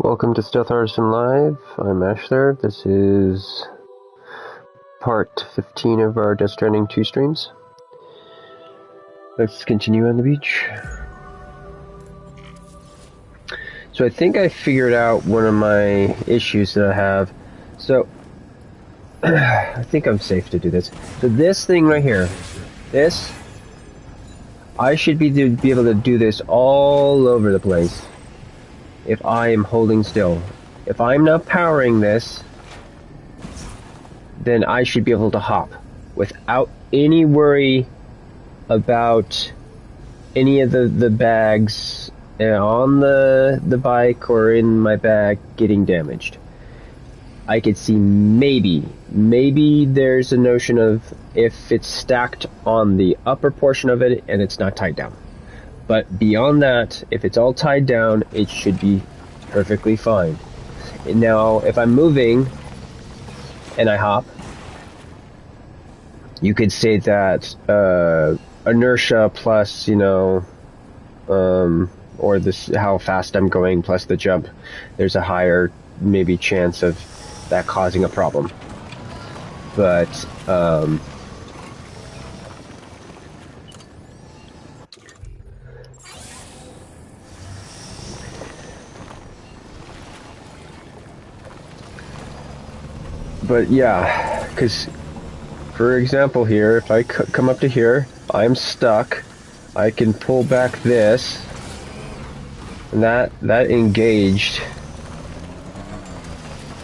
Welcome to Stealth Artisan Live. I'm ASHLER. This is part 15 of our Death Stranding 2 streams. Let's continue on the beach. So I think I figured out one of my issues that I have. So I think I'm safe to do this. So this thing right here, this, I should be able to do this all over the place if I am holding still. If I'm not powering this, then I should be able to hop without any worry about any of the bags on the bike or in my bag getting damaged. I could see maybe there's a notion of if it's stacked on the upper portion of it and it's not tied down. But beyond that, if it's all tied down, it should be perfectly fine. Now, if I'm moving and I hop, you could say that inertia plus, or this how fast I'm going plus the jump, there's a higher maybe chance of that causing a problem. But yeah, because for example here, if I come up to here, I'm stuck. I can pull back this, and that engaged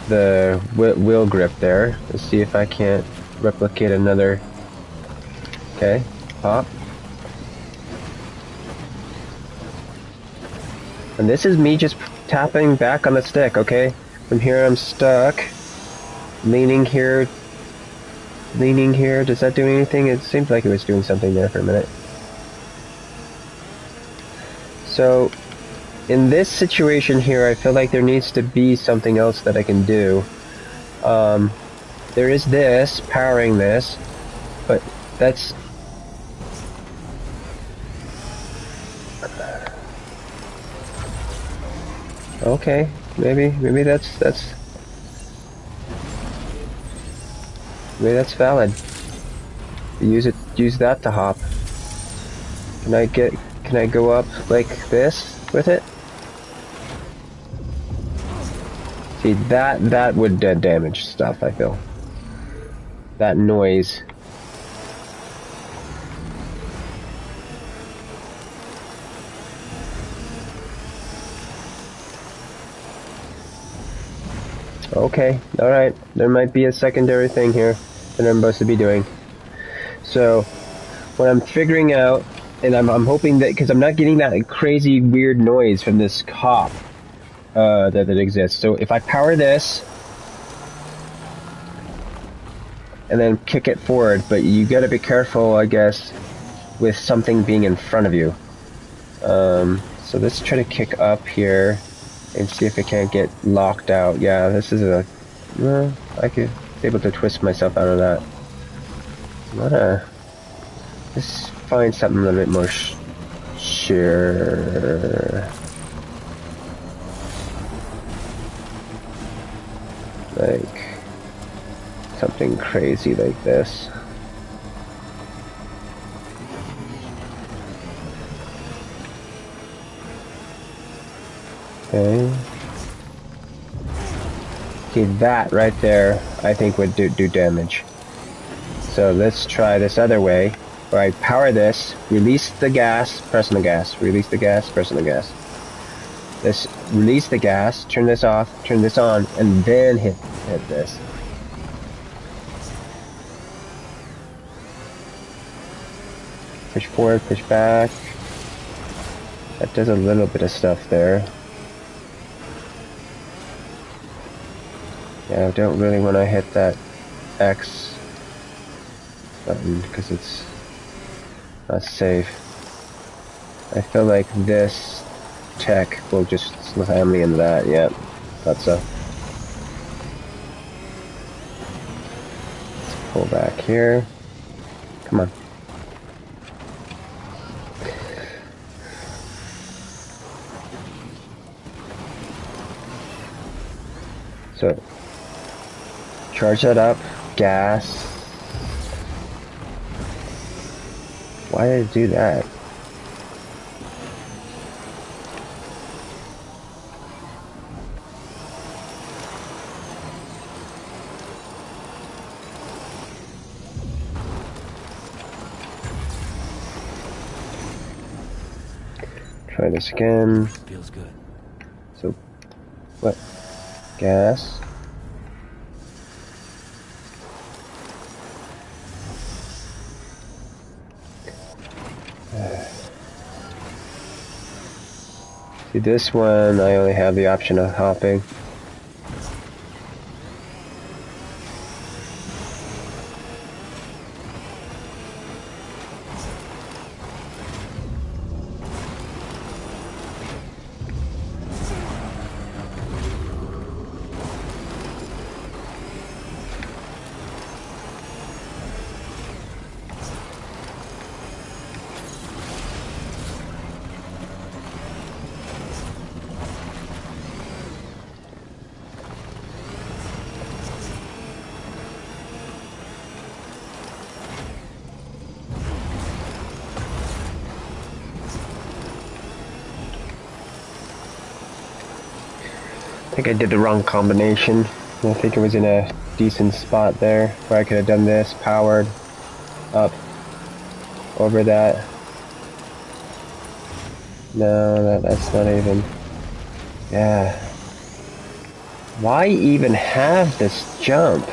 the wheel grip there. Let's see if I can't replicate another. Okay, pop. And this is me just tapping back on the stick, okay? From here I'm stuck. Leaning here. Does that do anything? It seems like it was doing something there for a minute. So, in this situation here, I feel like there needs to be something else that I can do. There is this, powering this, but that's... Okay, maybe that's maybe that's valid. Use that to hop. Can I go up like this with it? See, that would damage stuff, I feel. That noise. Okay, alright. There might be a secondary thing here that I'm supposed to be doing. So, what I'm figuring out, and I'm hoping that, because I'm not getting that crazy weird noise from this hop that exists. So if I power this, and then kick it forward, but you gotta be careful, I guess, with something being in front of you. So let's try to kick up here, and see if it can't get locked out. Yeah, this is a... Well, I could be able to twist myself out of that. Let's find something a little bit more sure. Like something crazy like this. Okay. See, that right there, I think would do damage. So let's try this other way, where I power this, release the gas, press on the gas, release the gas, press on the gas. Let's release the gas, turn this off, turn this on, and then hit this. Push forward, push back. That does a little bit of stuff there. Yeah, I don't really want to hit that X button because it's not safe. I feel like this tech will just slam me into that. Yeah, thought so. Let's pull back here. Come on. So, charge that up. Gas. Why did it do that? Try this again. Feels good. So, what? Gas. See, this one, I only have the option of hopping. I think I did the wrong combination. I think it was in a decent spot there where I could have done this, powered up over that. No, that's not even. Yeah. Why even have this jump?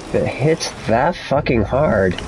If it hits that fucking hard.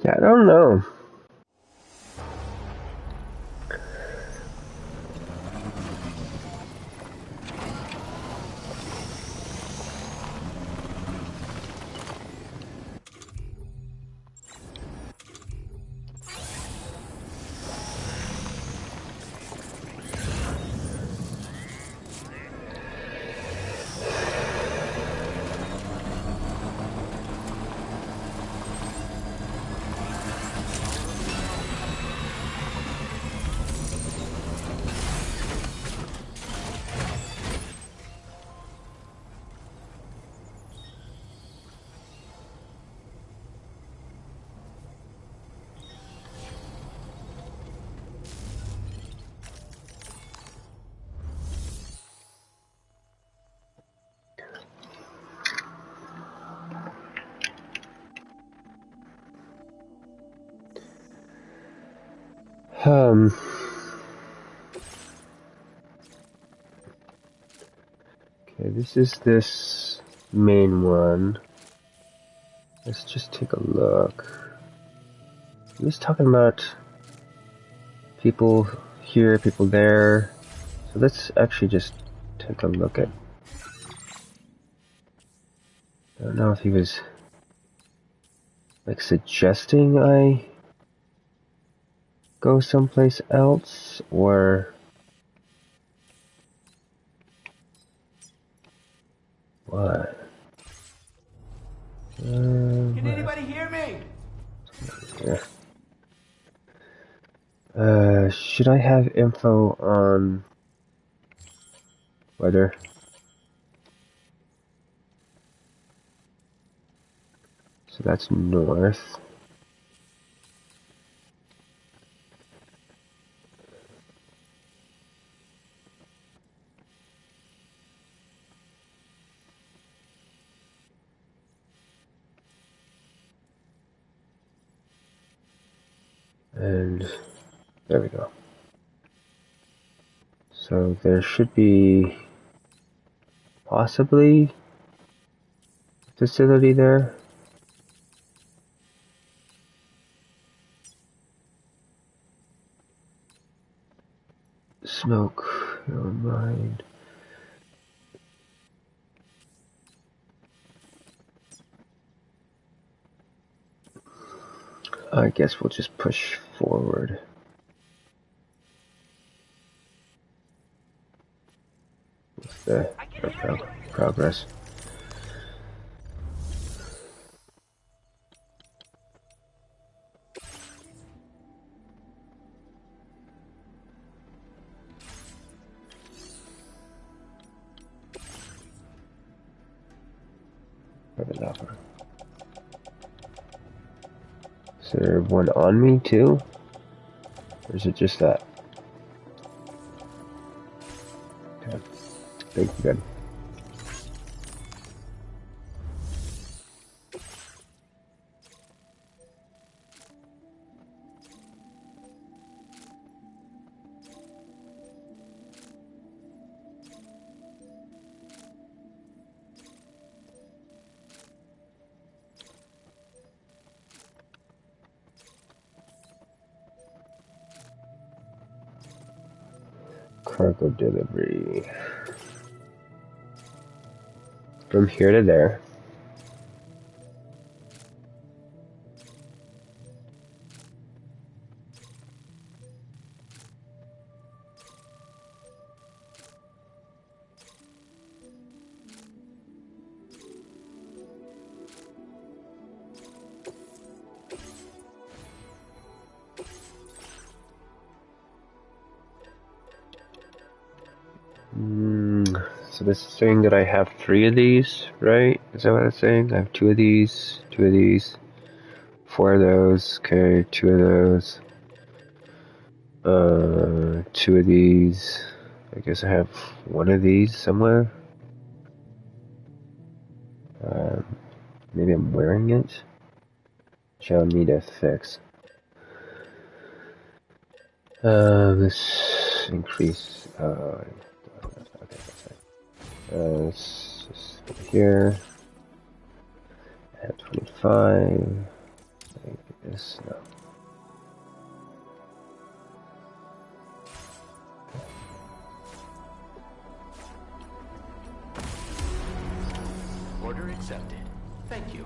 Yeah, I don't know. Okay, this is this main one. Let's just take a look. I'm just talking about people here, people there. So let's actually just take a look at. I don't know if he was like suggesting I go someplace else, or what? Can anybody hear me? Yeah. Should I have info on weather? So that's north. And there we go. So there should be possibly a facility there. Smoke, never mind. I guess we'll just push forward with the progress. Is there one on me too? Or is it just that? Okay. I think we're good. Cargo delivery. From here to there. So this is saying that I have 3 of these, right? Is that what it's saying? I have 2 of these, 2 of these, 4 of those, okay, 2 of those, 2 of these. I guess I have 1 of these somewhere. Maybe I'm wearing it. Which I'll need to fix. This increase, okay, that's right. Let's just go here. Add 25. This, no. Order accepted. Thank you.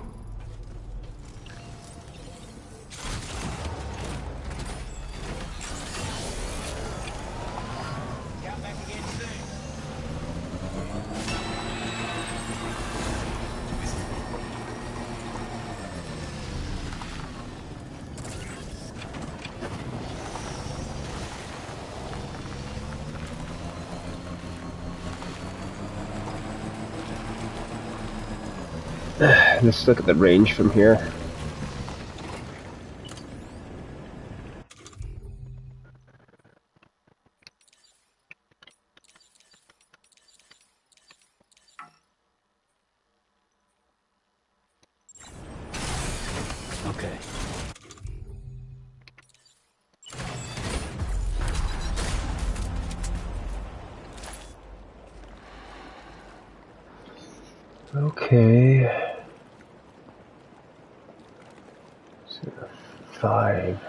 Count back again soon. Let's look at the range from here. Okay. Okay. So 5.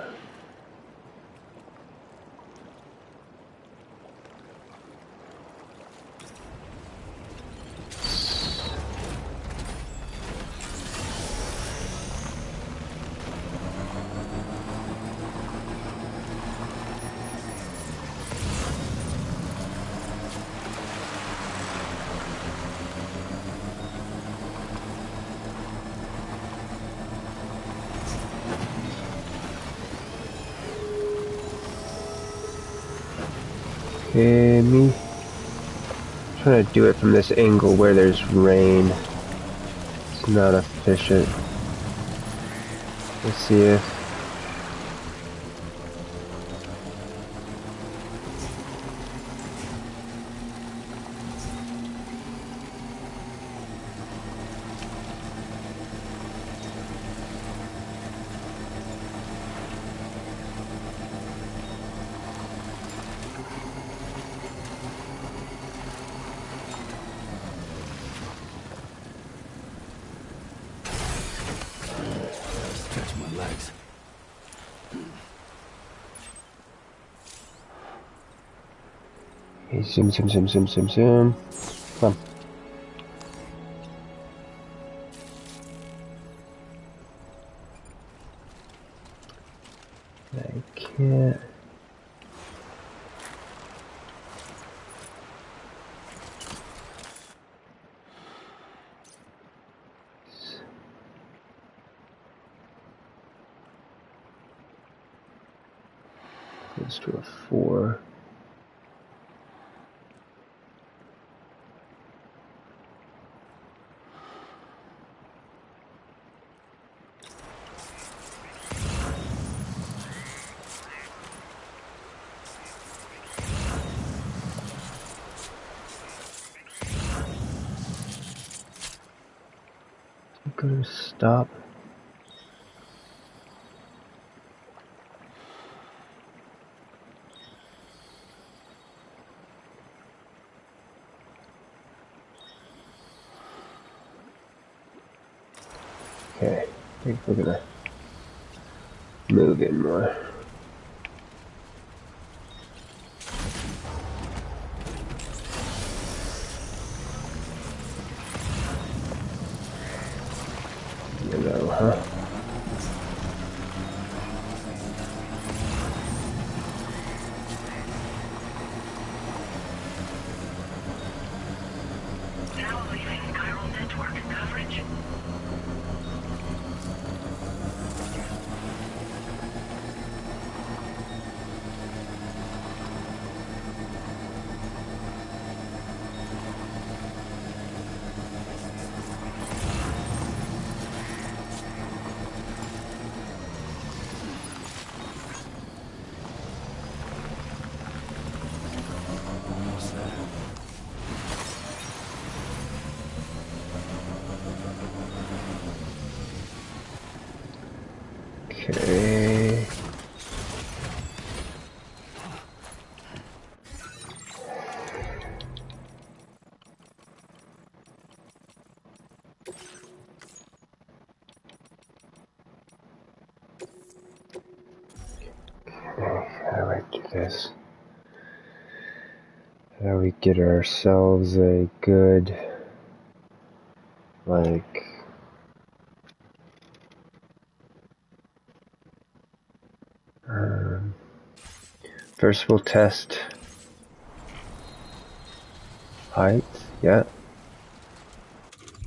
Okay, me trying to do it from this angle where there's rain. It's not efficient. Let's see if Stretch my legs. hey, zoom, zoom, zoom, zoom, zoom, zoom. Come on. I can't. Let's do a 4. I'm gonna stop. Okay, I think we're gonna move in more. Yellow, huh? Now leaving chiral network coverage. Almost there. Okay. How do I do this? How do we get ourselves a good, like, first we'll test height, yeah.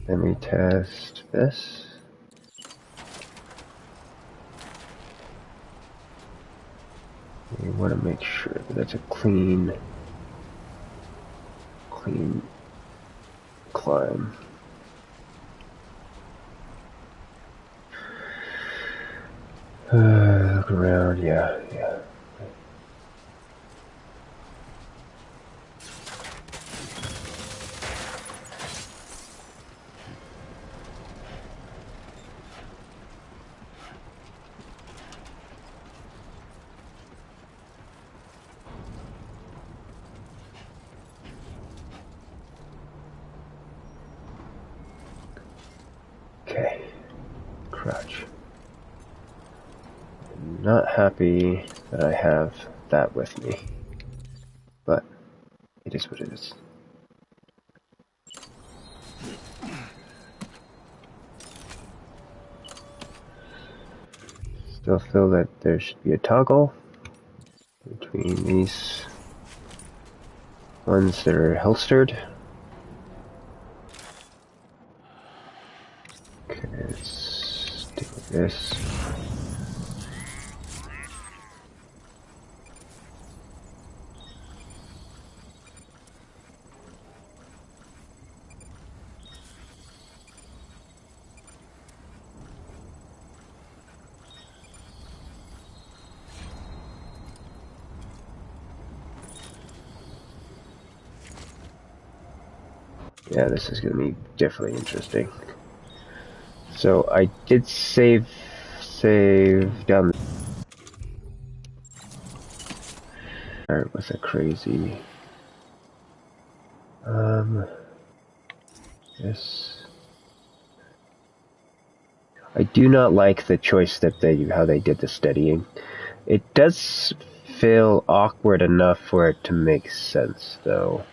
Then we test this. We want to make sure that that's a clean climb. Look around, yeah. Okay, crouch. I'm not happy that I have that with me, but it is what it is. Still feel that there should be a toggle between these ones that are holstered. Okay, let's stick with this. Yeah, this is gonna be definitely interesting. So I did save down. Alright, was that crazy? Yes. I do not like the choice that how they did the steadying. It does feel awkward enough for it to make sense, though.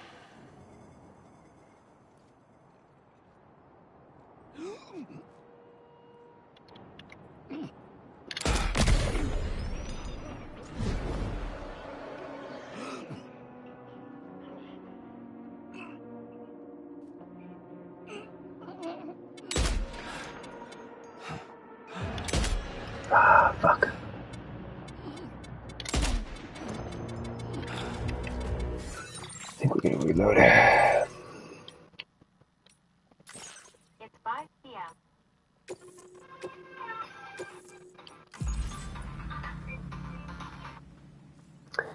Ah, fuck. I think we're gonna reload. It's 5 p.m.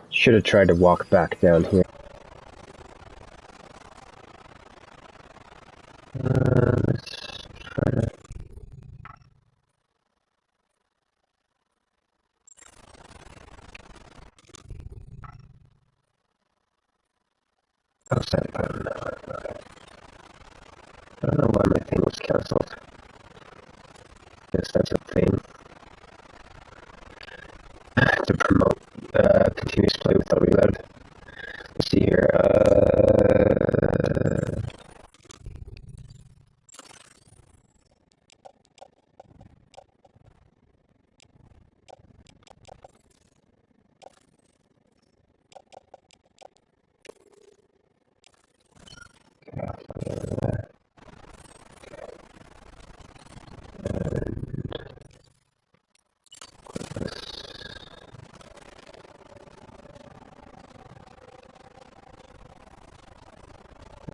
Should have tried to walk back down here. Let's try to... Oh, sorry. I don't know. I don't know why my thing was cancelled. Guess that's a thing. To promote continuous play without reload. Let's see here.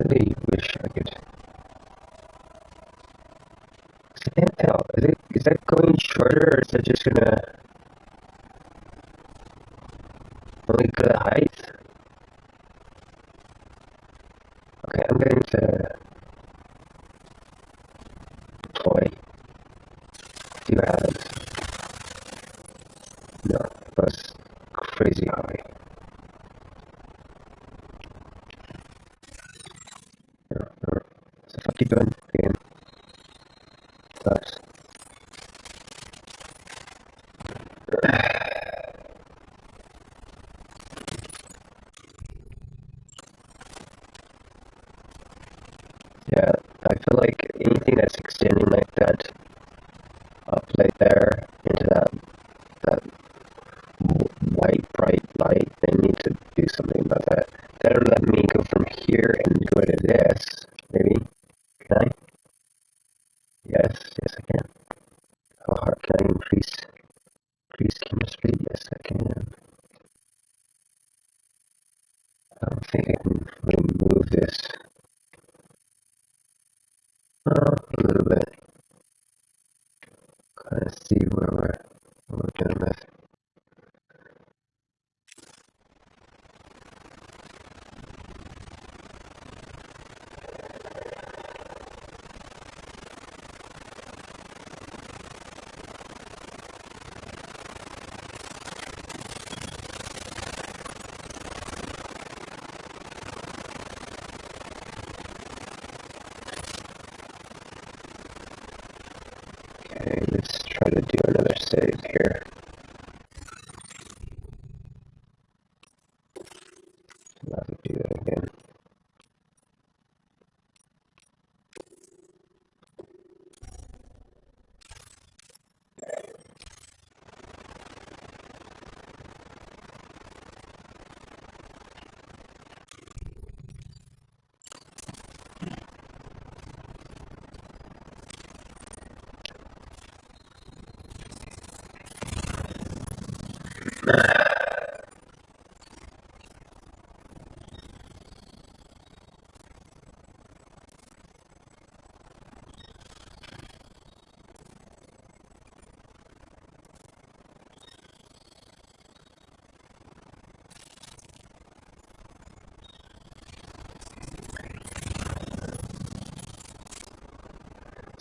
Really wish I could. I can't tell. Is that going shorter, or is that just gonna only go to height? Okay, I'm going to deploy. See what happens. No, that's crazy high. No. So if I keep going again, sucks. Yeah, I feel like anything that's extending like that up right there into that white bright light, they need to do something about that. That'll let me go from here and go to this. Maybe. Can I? Yes, I can. How hard can I increase camera speed? Yes, I can. I don't think I can really move this. A little bit. Kind of see where we're going with. Okay, let's try to do another save here. I'll have to do that again.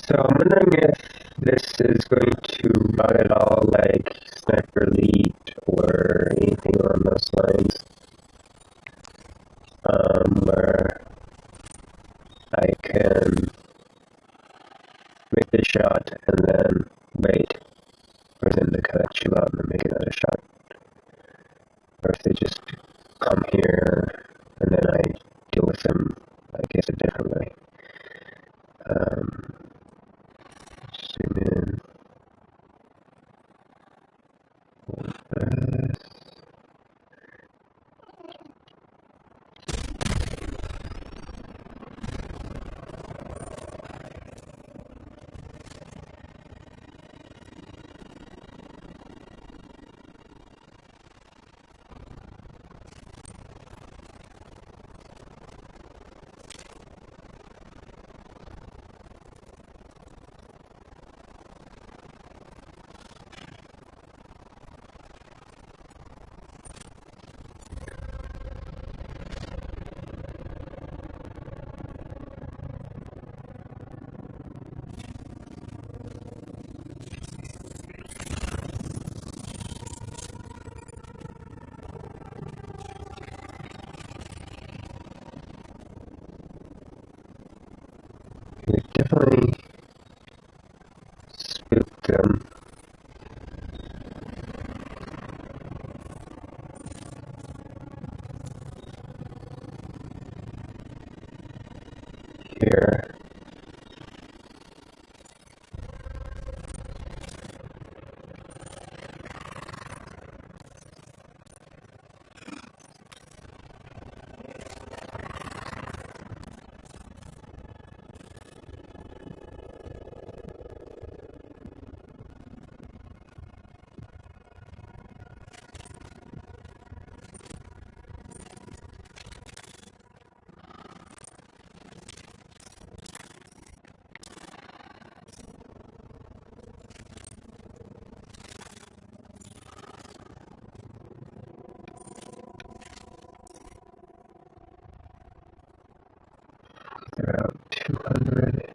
So I'm wondering if this is going to run at all like Sniper Elite or anything along those lines, where I can make the shot and then wait for them to kind of chill out and then make another shot. Or if they just come here and then I deal with them, I guess, a different way. Zoom in. We've definitely spooked them. Here. They're out 200.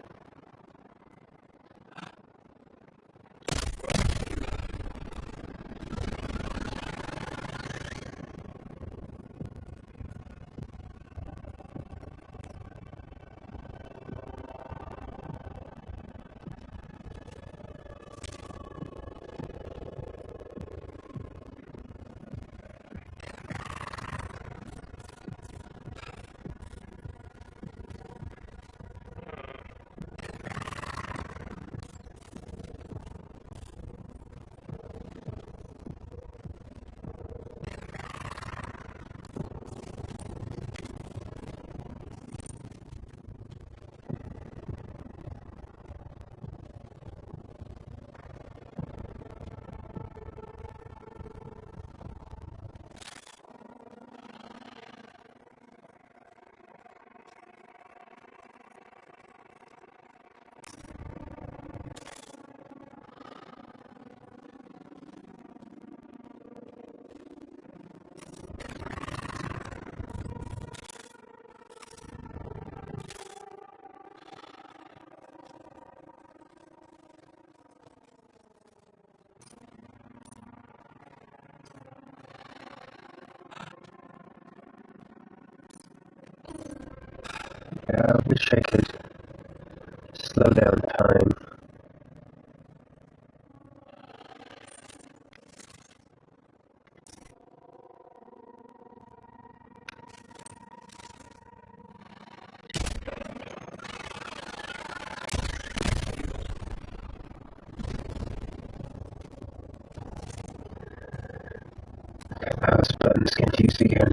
Yeah, I wish I could slow down time. Mouse button's confused again.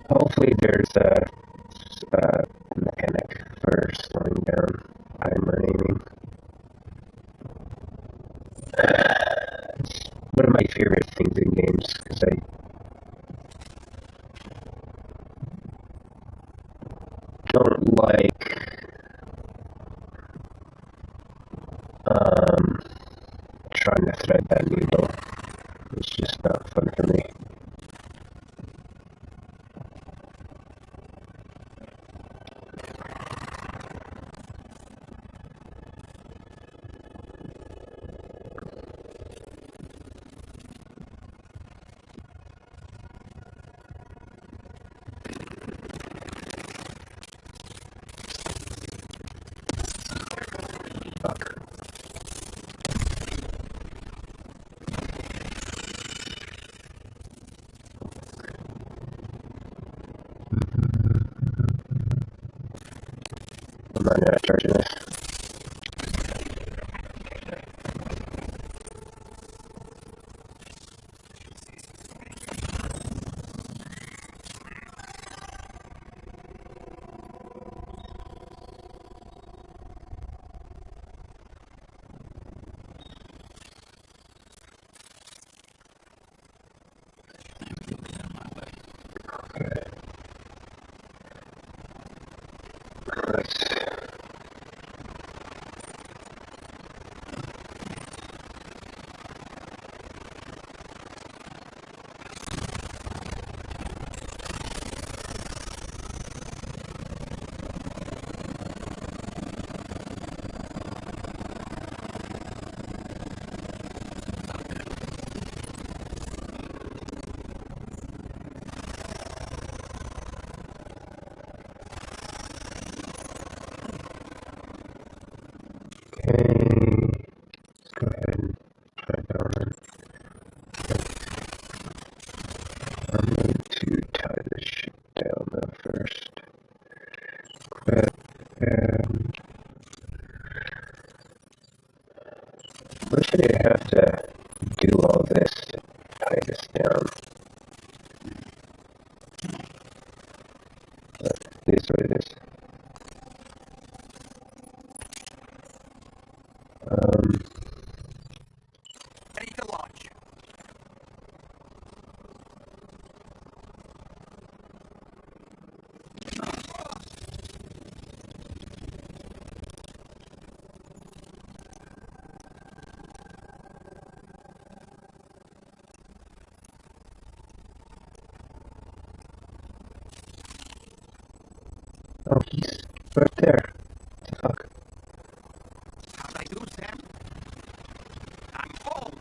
Hopefully there's a mechanic for slowing down time or aiming. It's one of my favorite things in games, because I don't like trying to thread that needle. It's just not fun for me. Fuck. I'm not gonna charge this. Why should I have to do all this to tie this down? But it is what it is. Ready to launch. Oh, he's right there. What the fuck? How'd I do, Sam? I'm home.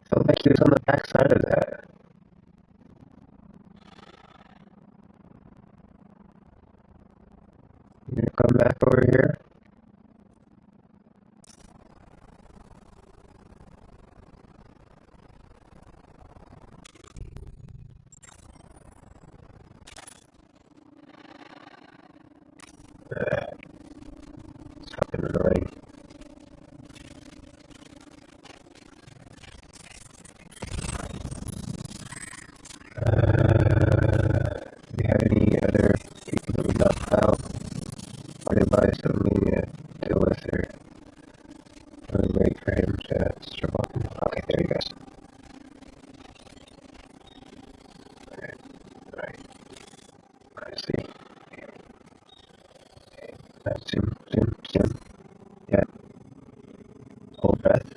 Felt like he was on the back side of that. You gonna come back over here? It's fucking annoying. Do you have any other people that we knocked out? Or anybody that we need to deal with, or wait for him to start walking? Okay, there he goes. Okay, alright. I see. Zoom, zoom, zoom. Yeah. Hold breath.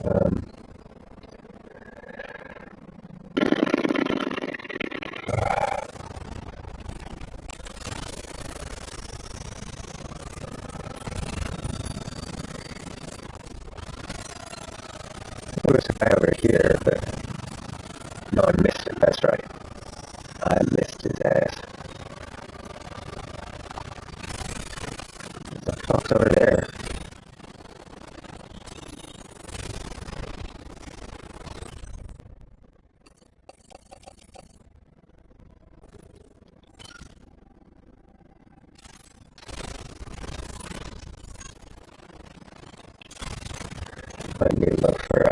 Um, There was a guy over here, but no, I missed him. That's right. I missed his ass. What the fuck's over there? I need to look for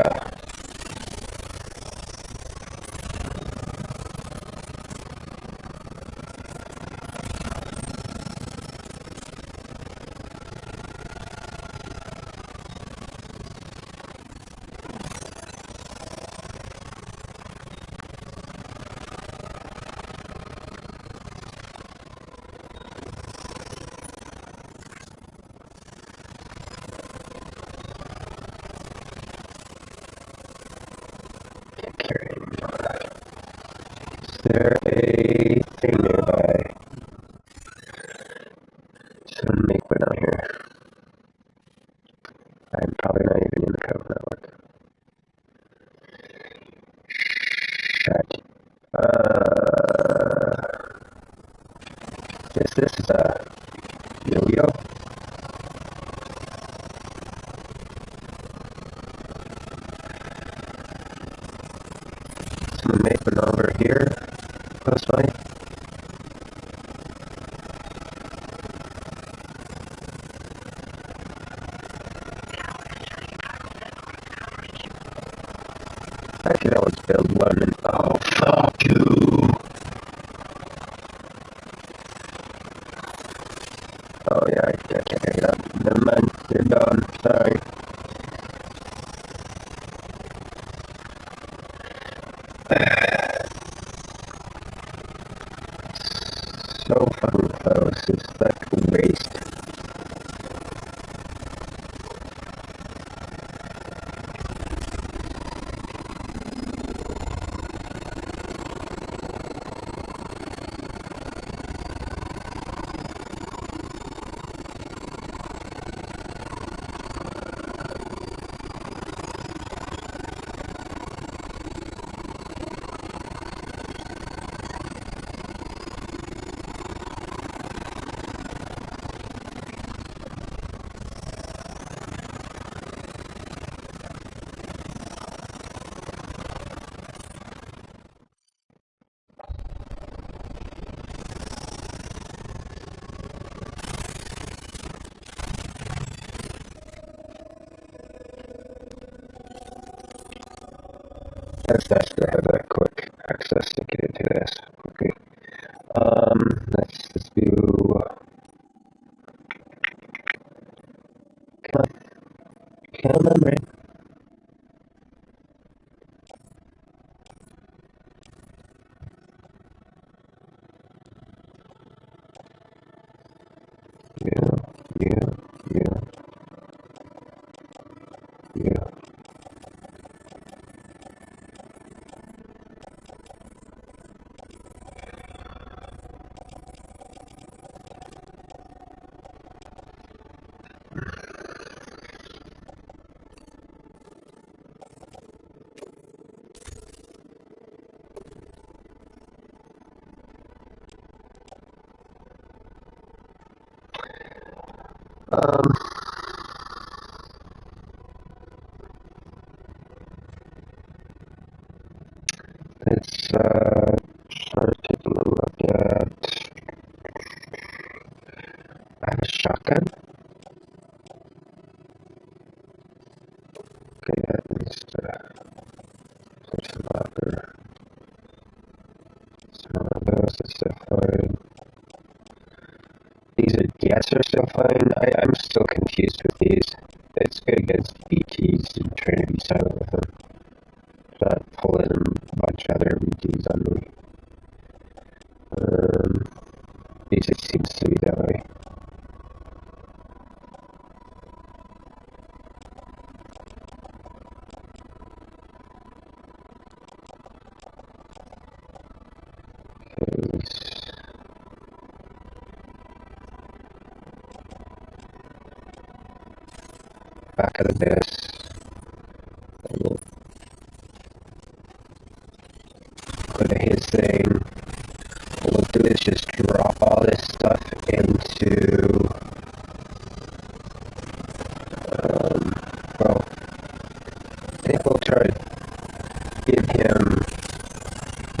carrying. Is there a thing nearby? Some make one out here. I'm probably not even in the code network. Shit. Is this a yo-yo? Someone make one over here, close by. I could always build one and oh fuck you. Oh yeah, I can't pick it up. Never mind, you're done. Sorry. So fucking close, it's like a waste. That's nice to have that quick access to get into this quickly. Let's just do. Come on, man. Yeah, yeah, yeah, yeah. Um, let's start taking a look at. I have a shotgun. Okay, that needs to put some other. Some of those are still fine. These are gas are still fine. I'm still confused with these. It's good against BTs and trying to be silent with them. Not pulling a bunch of other BTs on me. At least it seems to be that way. Back of the base. his thing. What we'll do is just drop all this stuff into, well, I think we'll try to give him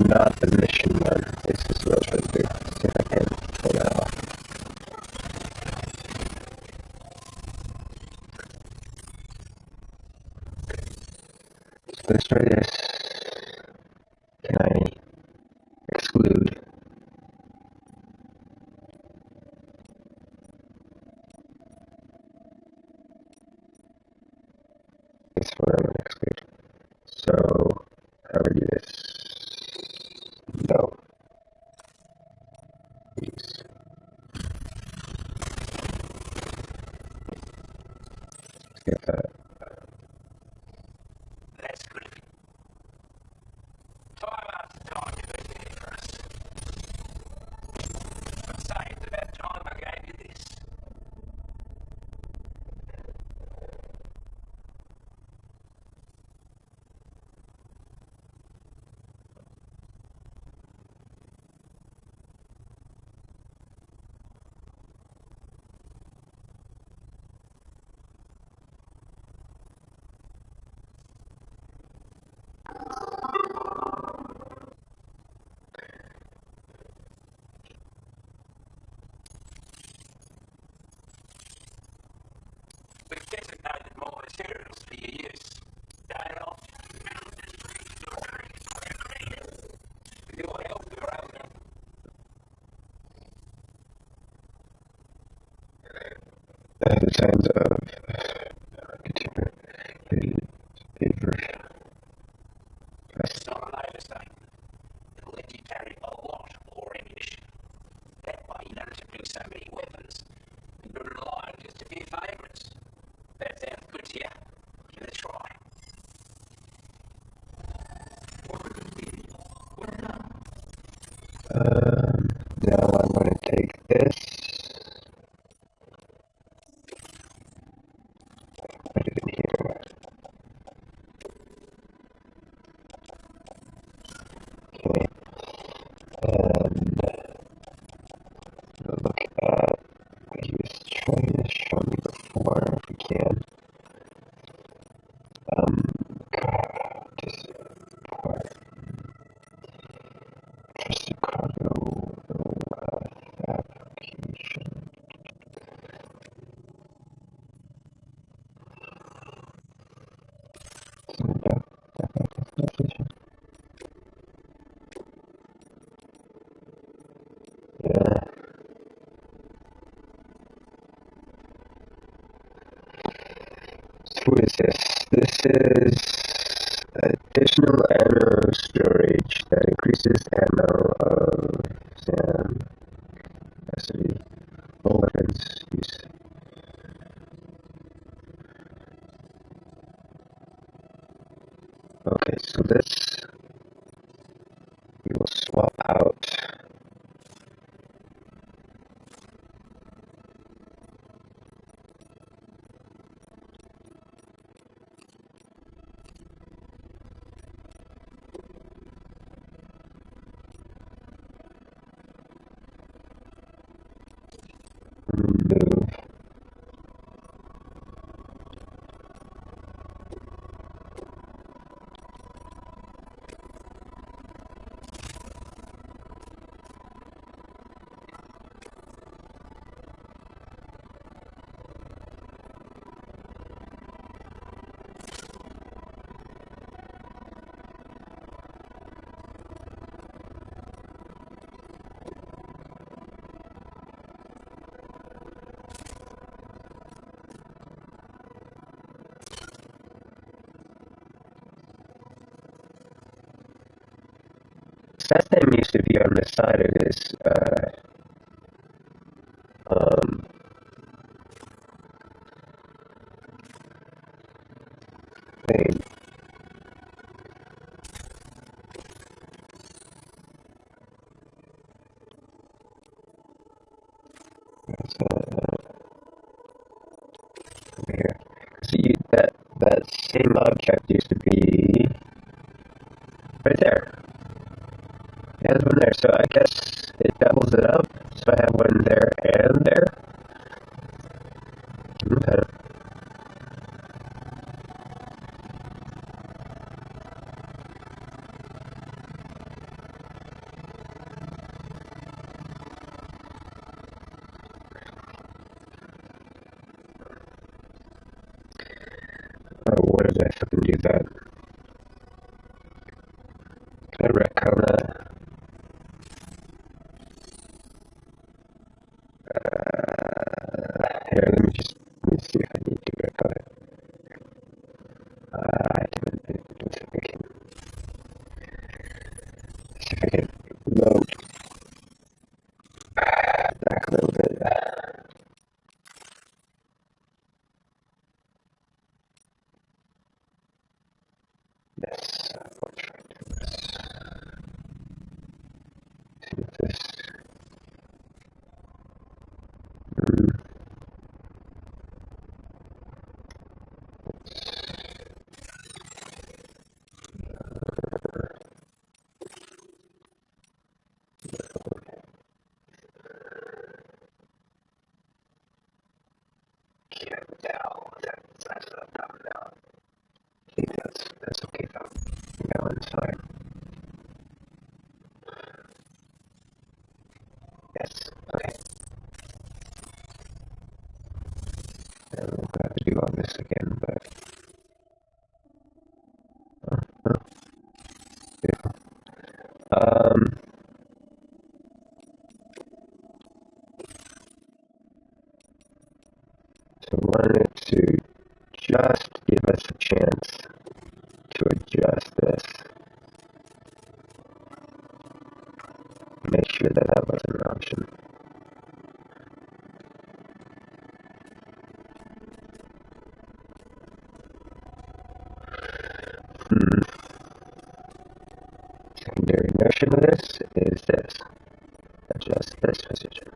not the mission one. This is what I'll try to do. See if I can pull that off. So let's try this. Can I exclude? This one I'm going to exclude. So, how do I do this? No. These. Let's get that. That's good. Time after time you do it for us. I'd say it's about time I gave you this. We've designated more materials for your use. Day off. With your help, we're able to The signs of It's not an oversight. It'll let you carry a lot more ammunition. That way you don't have to bring so many weapons. And you're relying just a few favourites. That sounds good to you. Give it a try. now I'm going to take this. Put it in here. Okay. And look at what he was trying to show me before, if we can. Just trusted cargo application. So we got application. Yeah. So what is this? This is additional ammo storage that increases ammo of SAM capacity. All weapons use. Okay, so this we will swap out. Remove. That thing used to be on the side of his thing. That's over here. See, that same object used to be right there. there, so I guess it doubles it up. So I have one there and there. Okay. Oh, what did I fucking do that? Can I retcon that? Here, let me see if I need to retcon it. Damn it, let's see if I can load back a little bit. Yes, I'll try to do this. See if this. Can't tell. That's what I'm talking about. See, that's okay though. That one's fine. Yes, okay. And we'll have to do all this again, but beautiful. So I wanted to just give us a chance to adjust this. Make sure that that wasn't an option. Secondary notion of this is this. Adjust this position.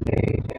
Made.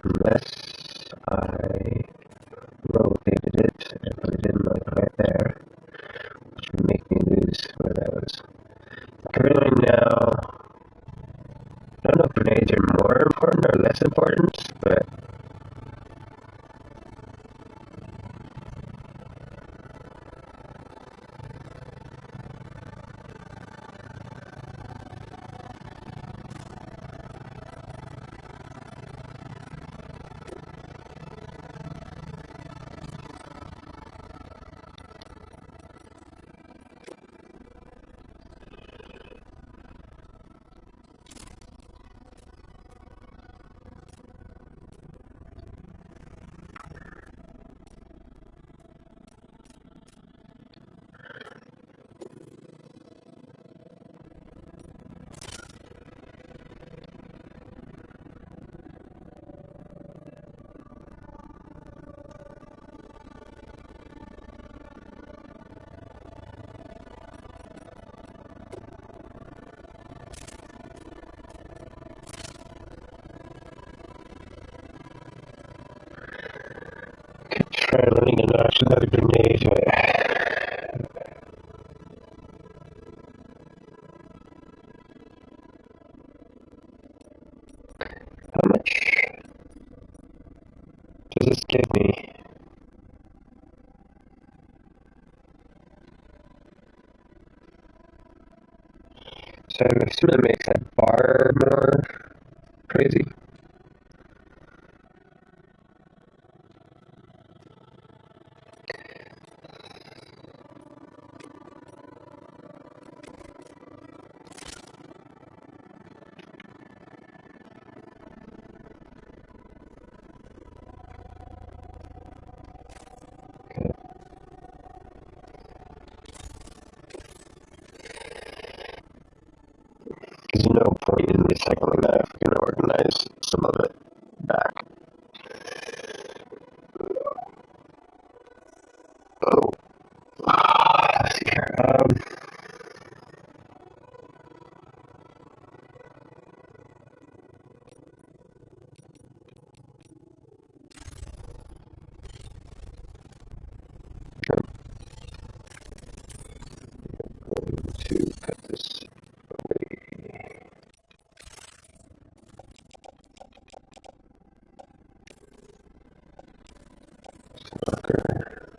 Unless I rotated it and put it in like right there, which would make me lose where that was. Currently now, I don't know if grenades are more important or less important, but learning and actually have a grenade. How much does this give me? So I'm assuming it makes that bar more crazy. There's no point in recycling that if we're going to organize some of it back. Oh. Let's see here. I'm going to put this away. Marker.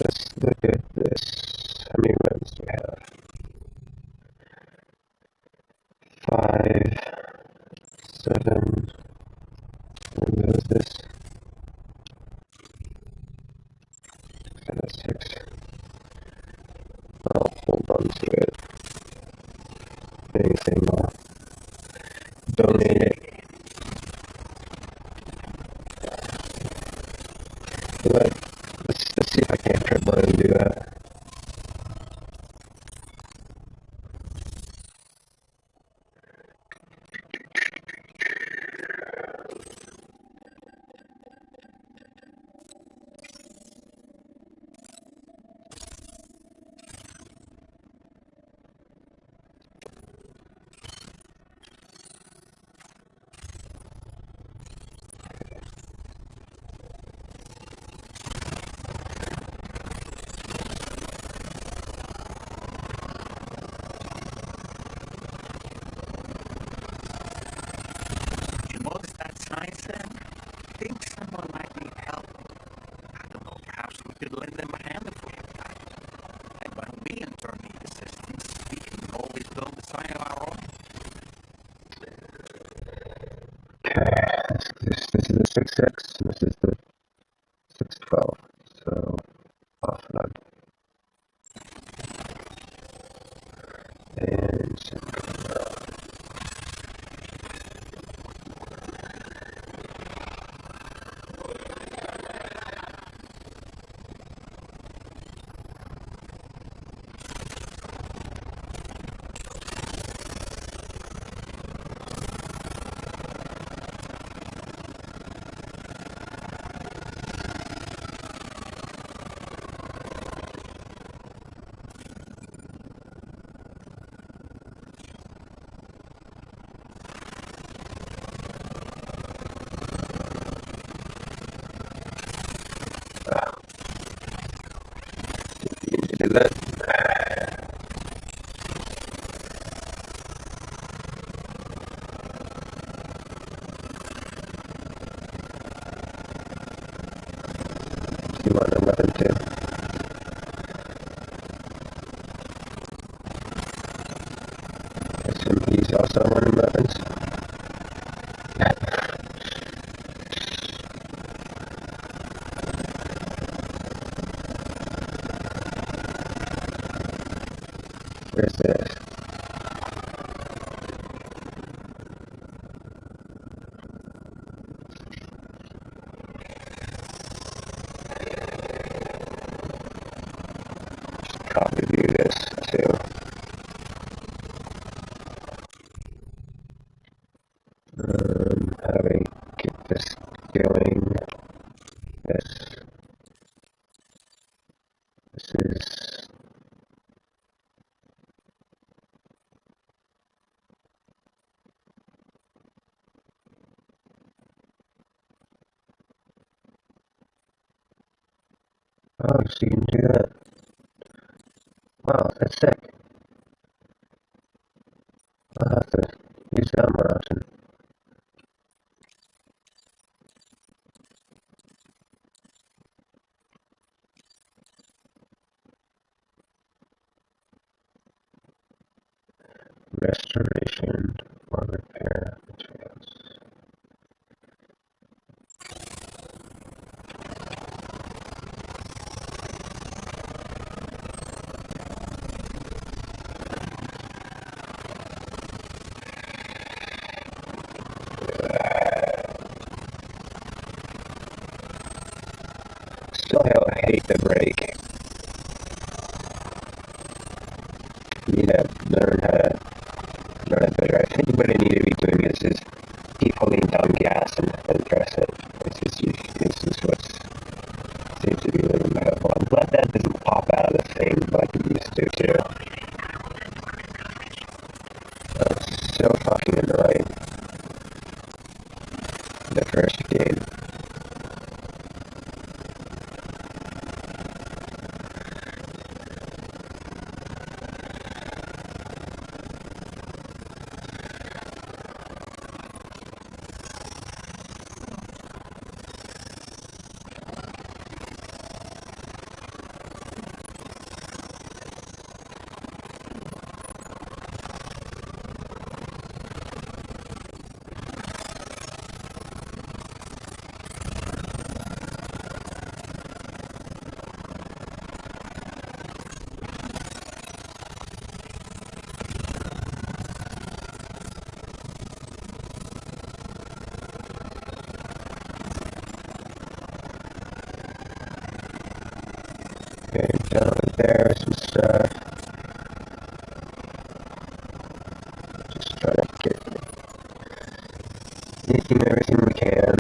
Let's look at this. How many rounds do we have? 5, 7. And what is this? 6. I'll hold on to it. Anything, I'll donate it. Let's see if I can't trip one and do that. You notice that sign said? I think someone might need help. I don't know, perhaps we could lend them a hand if we have time. And when we in turn need assistance, we can always build the sign of our own. Okay, this is the 6-6, and this is the 6-12. So, off and on. And you need to do that. You want a weapon too? I assume he's also wanting weapons. Where's this? Copy view this too. How do we get this going? This is Oh, so you can do that. Wow, that's sick. I'll have to use that more often. Restoration or repair materials. Still hate the brake. Need to learn how to better. I think what I need to be doing is keep holding down gas and press it. This is what seems to be really medical. I'm glad that doesn't pop out of the thing like it used to too. That's so fucking annoying. The first game. Okay, down there, some stuff. Just trying to get everything we can.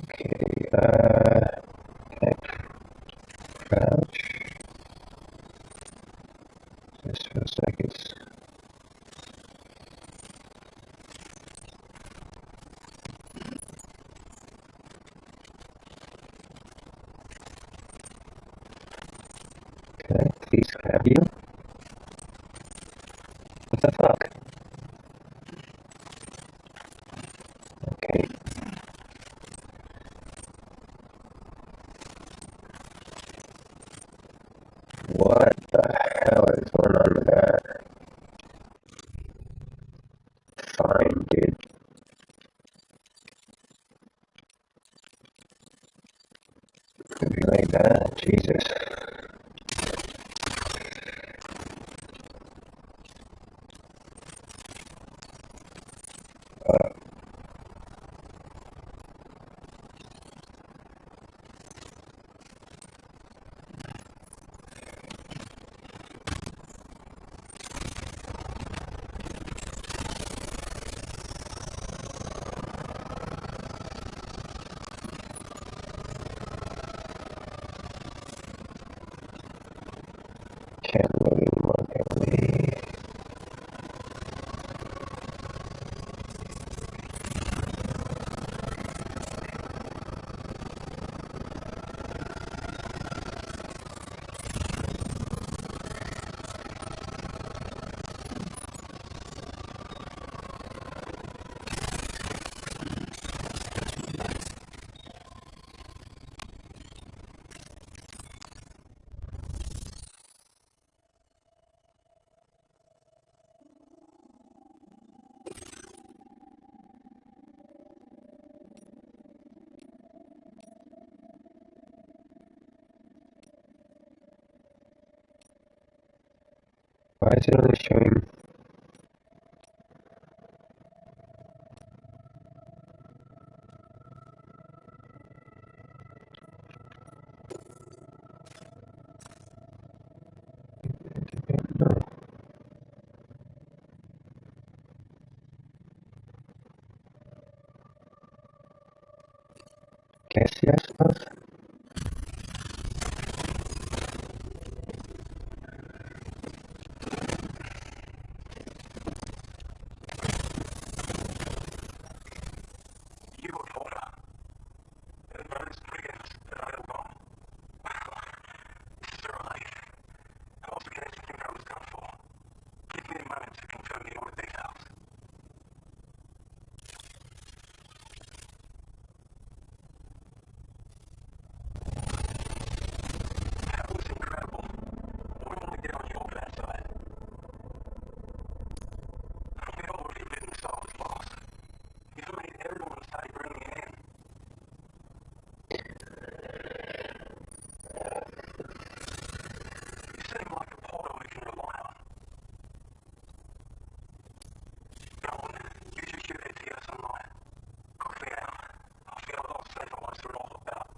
Okay, crouch. This feels like it's... Can I please grab you? What the fuck? Okay. What the hell is going on with that? Fine, dude. Could be like that. Jesus. Can't load anymore, apparently. Why is it only showing? No. Guess yes, I suppose. seem like a portal we can rely on. Go on, use your QATS online. Quickly out. I feel a lot safer once we're all about.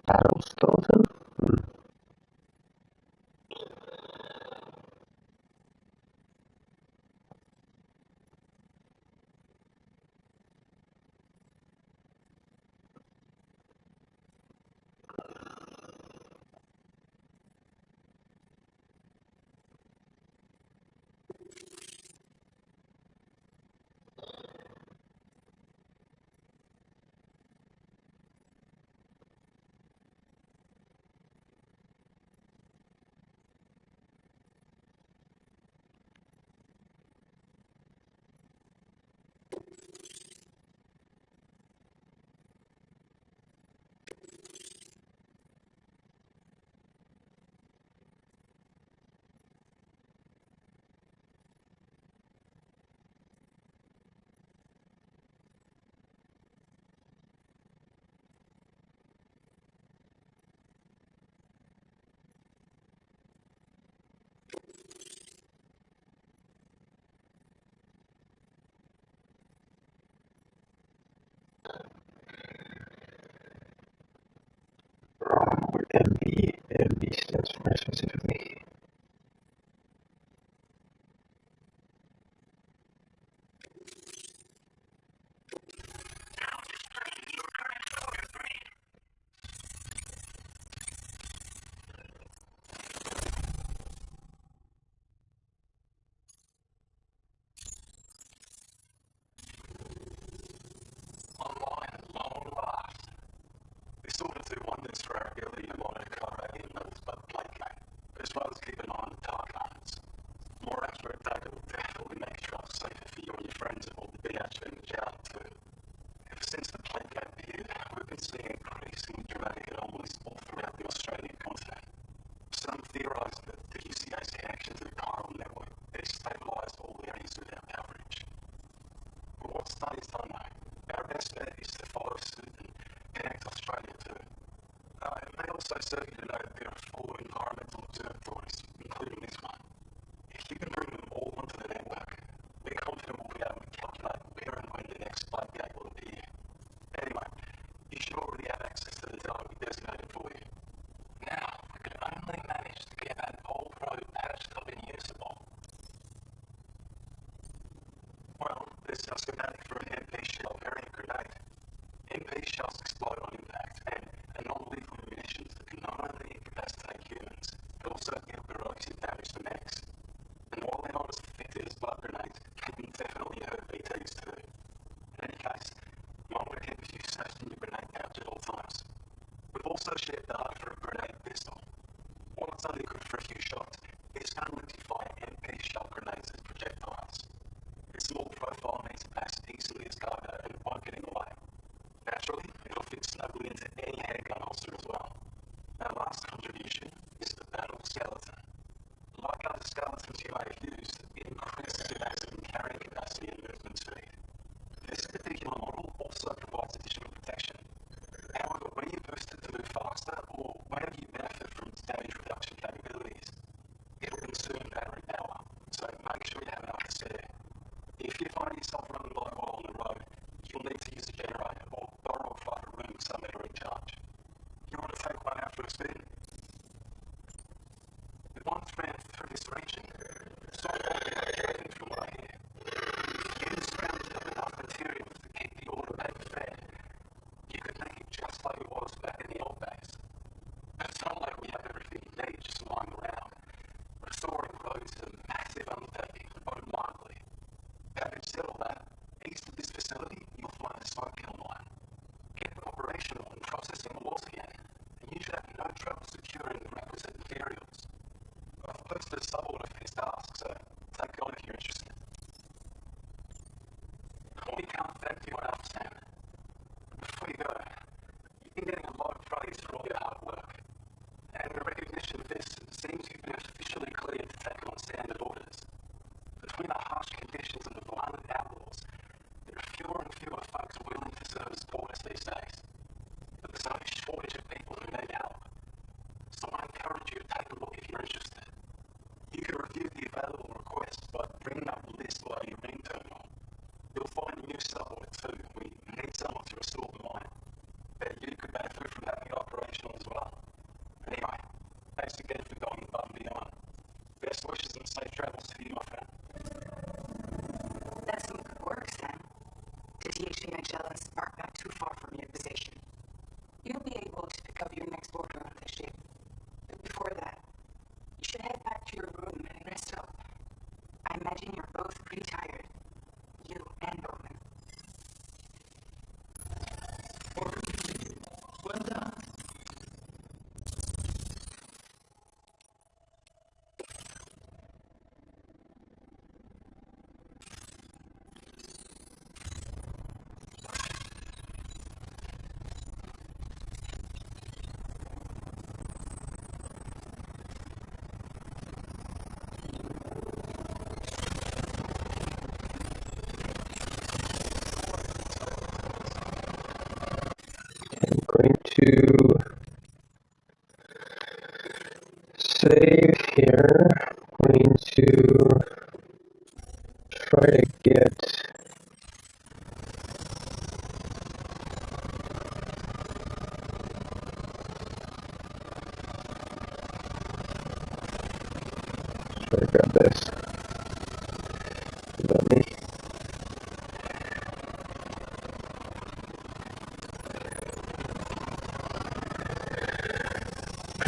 Battle skeleton? What MB stands for specifically. Online at long last. This ought to do wonders for our ability to monitor radiant levels by the plate game, as well as keep an eye on the dark hunts. More accurate data will definitely make travel safer for you and your friends aboard the BH and the Jowl too. Ever since the plate game appeared, we've been seeing increasing dramatic anomalies all throughout the Australian continent. Some theorise that the UCA's connection to the chiral network destabilised all the areas without coverage. But what studies don't know, our best bet is to follow suit and connect Australia too. It may also serve you to know that there are 4 environmental observatories, including this one. If you can bring them all onto the network, we're confident we'll be able to calculate where and when the next floodgate will appear. Anyway, you should already have access to the data we designated for you. Now, we could only manage to get that old road patched up and usable. Well, there's our schematic for an MP shell variant grenade. MP shells explode on impact, and are non-lethal munitions that can not only incapacitate humans, but also deal corrosive damage to mechs. And while they're not as effective as blood grenades, they can definitely hurt BTs too. In any case, you want to keep you stashed in your grenade pouch at all times. We've also shared data for a grenade pistol. While it's only good for a few shots, it's going to let you fire MP shell grenades as projectiles. Its small profile means it passes easily as cargo and won't get in the way. Naturally, it'll fit snugly into find yourself running low oil on the road, you'll need to use a generator or borrow or find a room somewhere to recharge. You want to take one out for a spin? If one ran through this region, it's not walking like everything from what I hear. You just rounded up enough materials to keep the automated fed. You could make it just like it was back in the old days. But it's not like we have everything you need just lying around. Restoring roads is a massive undertaking, to put it mildly. Having said all that, east of this facility, you'll find a smoke kiln line. Get it operational and processing the walls again, and you should have no trouble securing the requisite materials. I've posted a suborder for this task, so take it on if you're interested. We can't thank you enough, Sam. Before you go, you've been getting a lot of praise for all your hard work. And in recognition of this, it seems you've been officially cleared to take on standard orders. Between the harsh conditions and the violent outlaws, there are fewer and fewer folks willing to serve as porters these days. But there's no shortage of people who need help. So I encourage you to take a look if you're interested. You can review the available requests by bringing up the list via your ring terminal. You'll find a new suborder too. We need someone to restore the mine. Bet you could benefit from having it operational as well. Anyway, thanks again for going above and beyond. Best wishes and safe travels to you, my friend. That's some good work, Sam. The THC Magellan spark not too far from your position. You'll be able to pick up your next order on the ship. But before that, you should head back to your room and rest up. I imagine you're both pretty tired. You and Bowman. Well done. I'm going to save here. I'm going to try to get try to grab this. Let me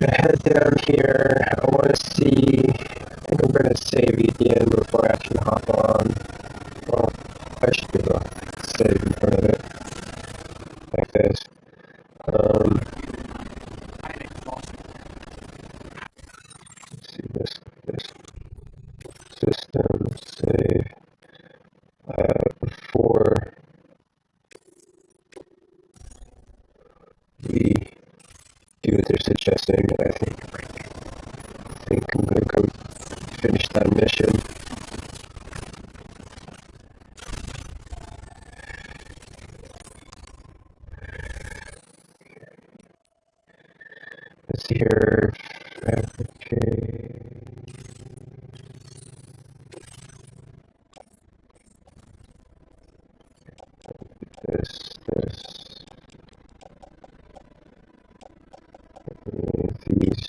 head down here. I want to see. I think I'm going to save again before I actually hop on. Well, I should be able to save in front of it like this. Let's see this system save before we do what they're suggesting. I think I'm going to go finish that mission. Let's see here. Okay. This, these.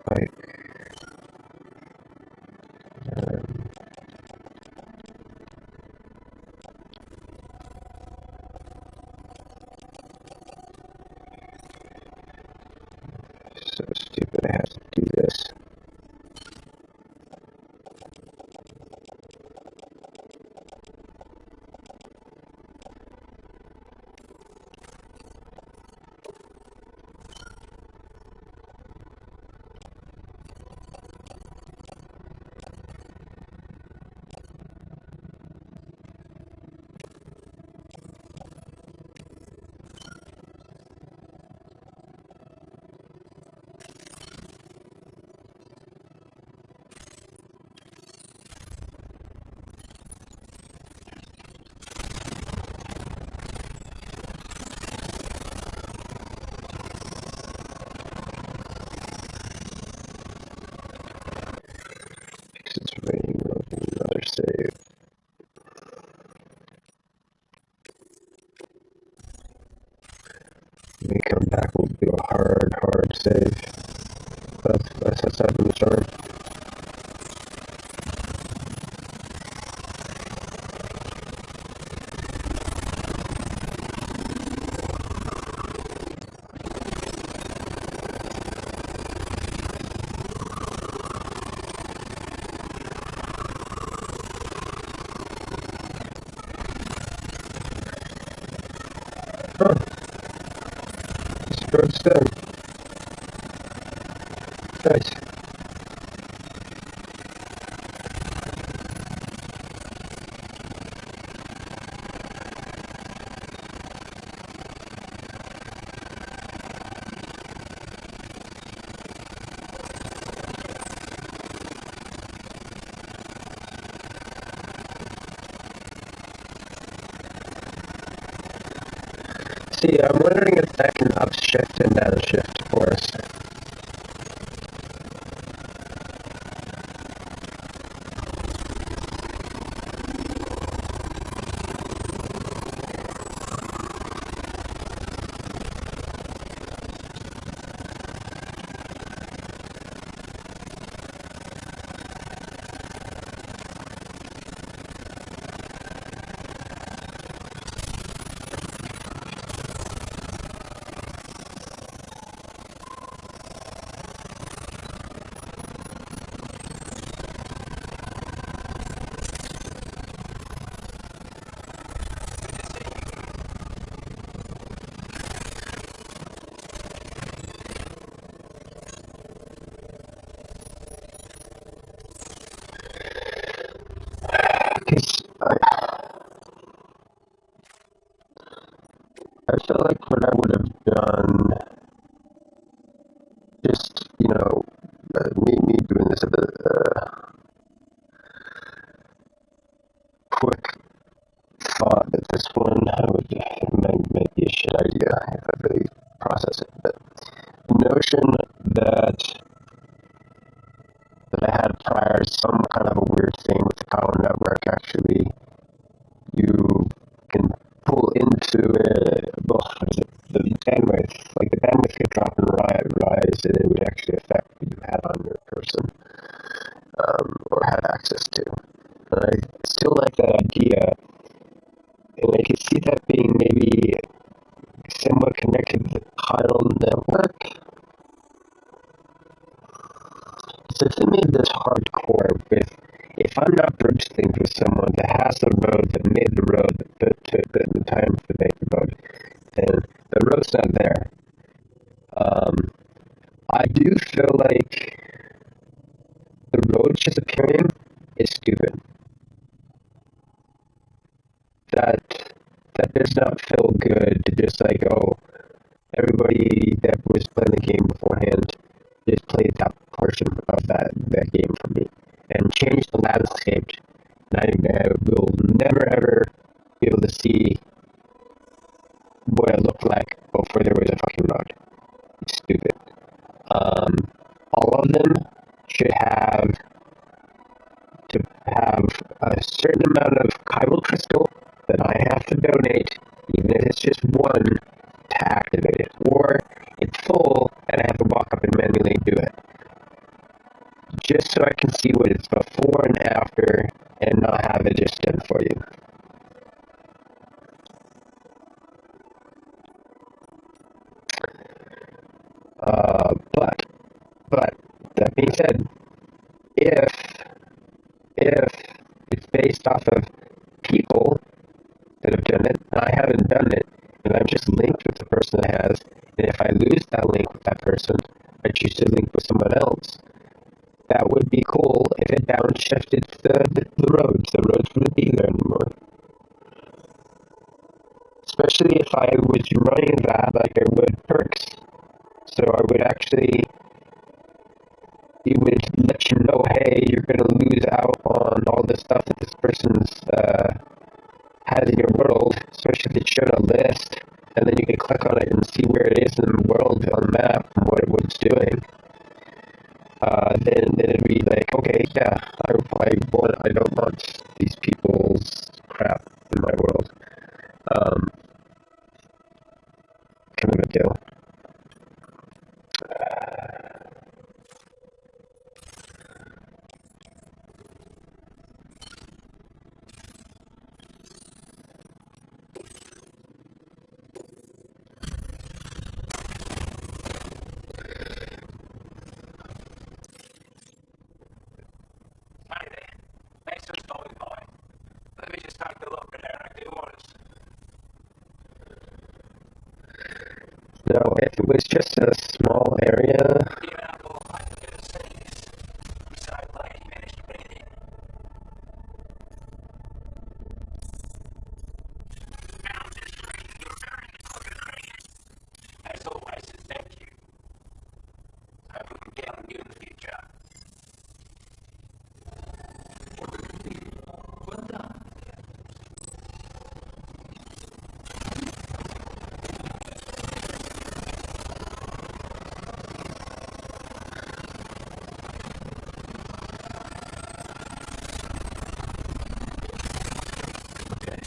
Bike. So stupid, I have to do this. When we come back, we'll do a hard save. Let's head out from the storm. Huh. This road's done. Nice. See, I'm wondering if that can upshift and downshift for us. Because I feel like what I would have done, just, me doing this at a quick thought that this one might be a shit idea if I really process it. But the notion that I had prior some kind of a weird thing with the power network, actually, you can pull into the bandwidth, like the bandwidth could drop and rise, and it would actually affect what you had on your person, or had access to. And I still like that idea, and I could see that being maybe somewhat connected to the tidal network. So if they made this hardcore with, if I'm not bridge things with someone that has the road, that made the road, that took the time to make the road, and the road's not there, I do feel like the road just appearing is stupid. That does not feel good to just like, oh, everybody that was playing the game beforehand just played that portion of that game for me and changed the landscape. And I will never ever be able to see what it looked like before there was a fucking road. It's stupid. All of them should have to have a certain amount of chiral crystal that I have to donate, even if it's just one, to activate it. Or it's full and I have to walk up and manually do it. Just so I can see what it's before and after and not have it just done for you. But that being said, if it's based off of people that have done it, I haven't done it, and I'm just linked with the person that has, and if I lose that link with that person, I choose to link with someone else, that would be cool if it downshifted the roads. The roads wouldn't be there anymore. Especially if I was running that like I would perks. So I would actually, it would let you know, hey, you're going to lose out on all the stuff that this person's has in your world, especially if it showed a list, and then you can click on it and see where it is in the world on the map and what it's doing. Then it'd be like, okay, yeah, I don't want these people's crap in my world. Kind of a deal. No, if it was just a small area, Even Uncle, I was going to say this. I'm so glad you managed to bring it in. As always, thank you. Hope we can count on you in the future. Well done. okay.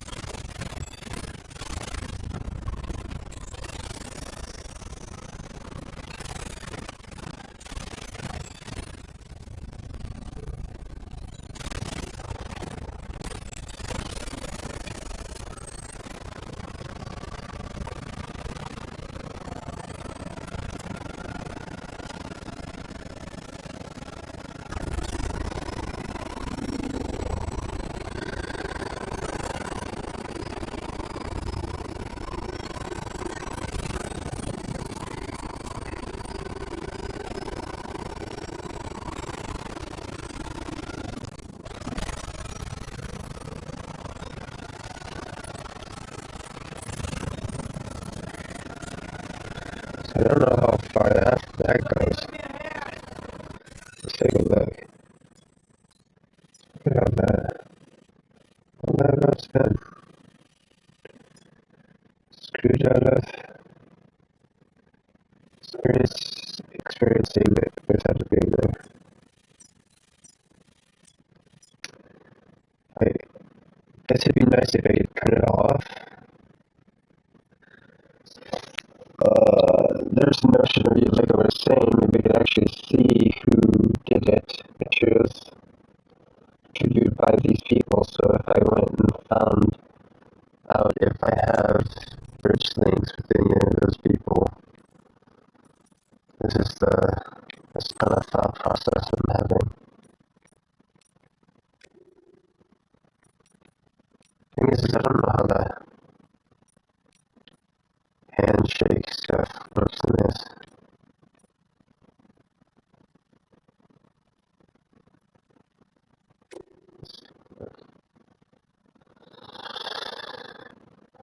So I don't know how far that goes. Let's take a look. Look at all that road's been screwed out of experiencing it without being there. I guess it'd be nice if I could turn it off. There's a notion of, like I was saying, maybe we could actually see who did it. Make sure it was attributed by these people. So if I went and found out if I have bridge links with any of those people, this is this kind of thought process I'm having. Thing is, I don't know how the handshake stuff works in this.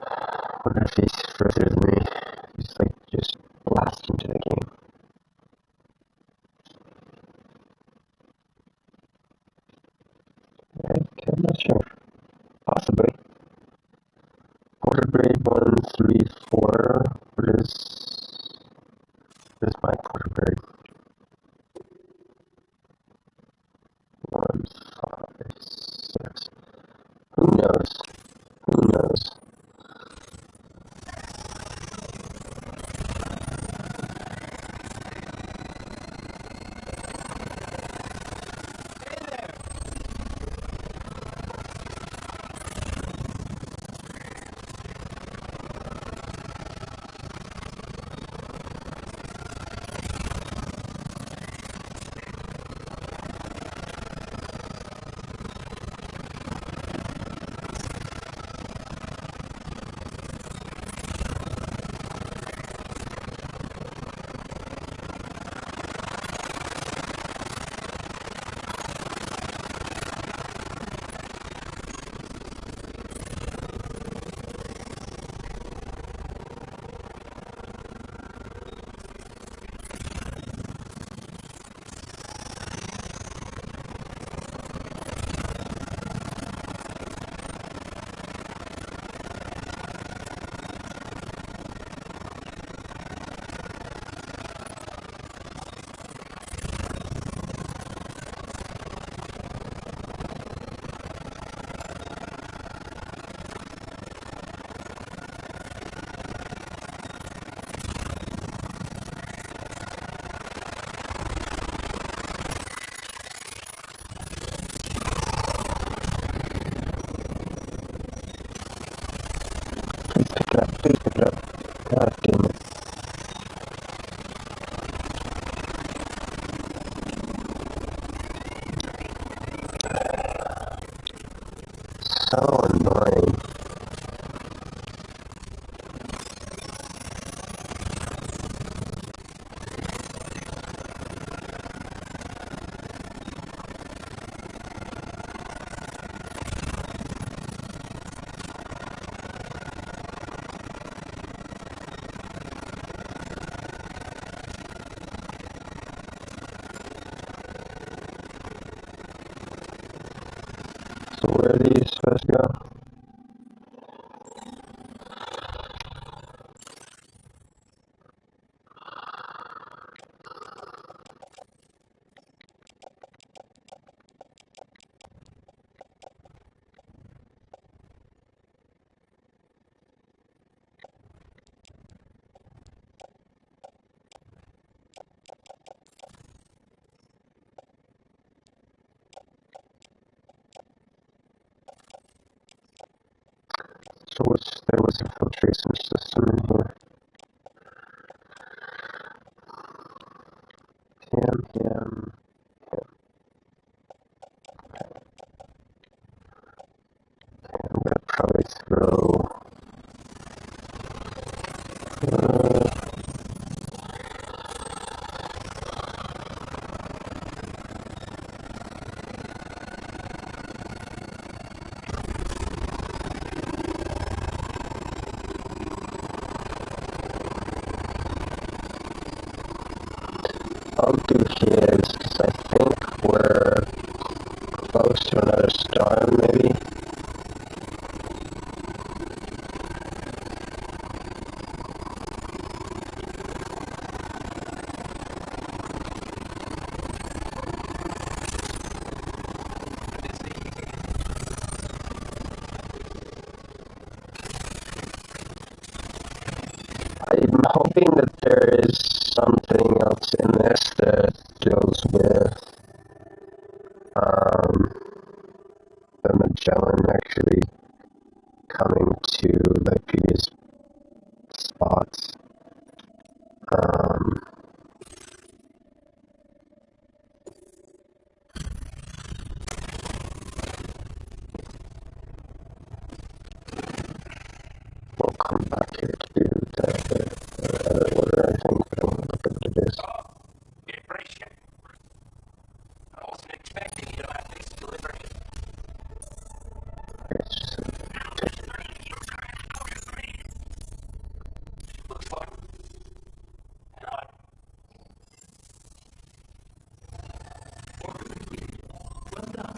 I wonder if he's further than me. He's like just blast into the game. I'm not sure. Possibly. Porter Braid 134. What is my Porter Braid? 156. Who knows? Who knows? So where are these supposed to go? So there was a filtration system in here. Him. I'm gonna probably throw. I'll do his because I think we're close to another star, maybe. I'm hoping that there is something else in this that deals with the Magellan actually coming to the previous spots. We'll come back here to do the other order, I think, but I want to look at what it is. We appreciate it. I wasn't expecting you to have this delivery. It's Looks like. And I. Well done.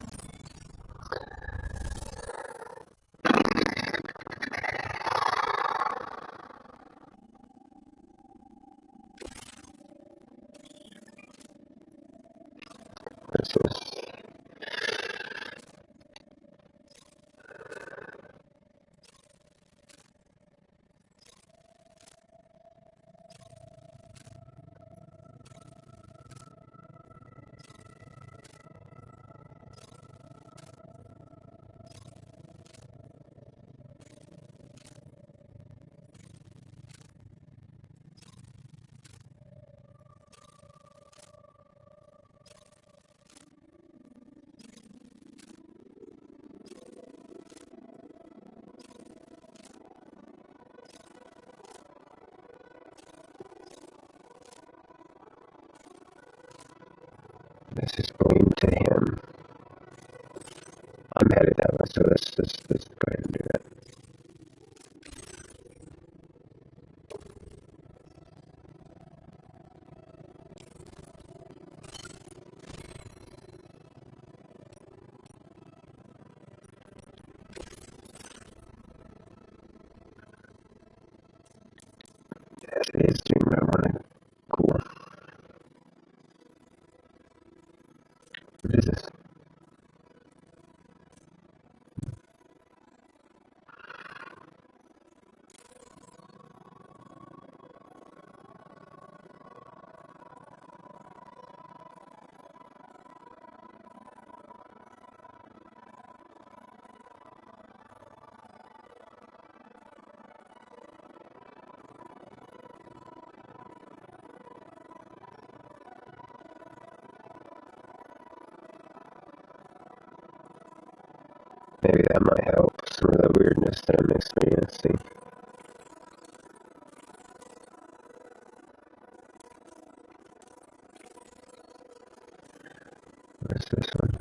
This is going to him. I'm headed that way, so let's go ahead and do that. Yes, it is doing what I wanted. Cool. What is this? Maybe that might help some of the weirdness that I'm experiencing. Where's this one?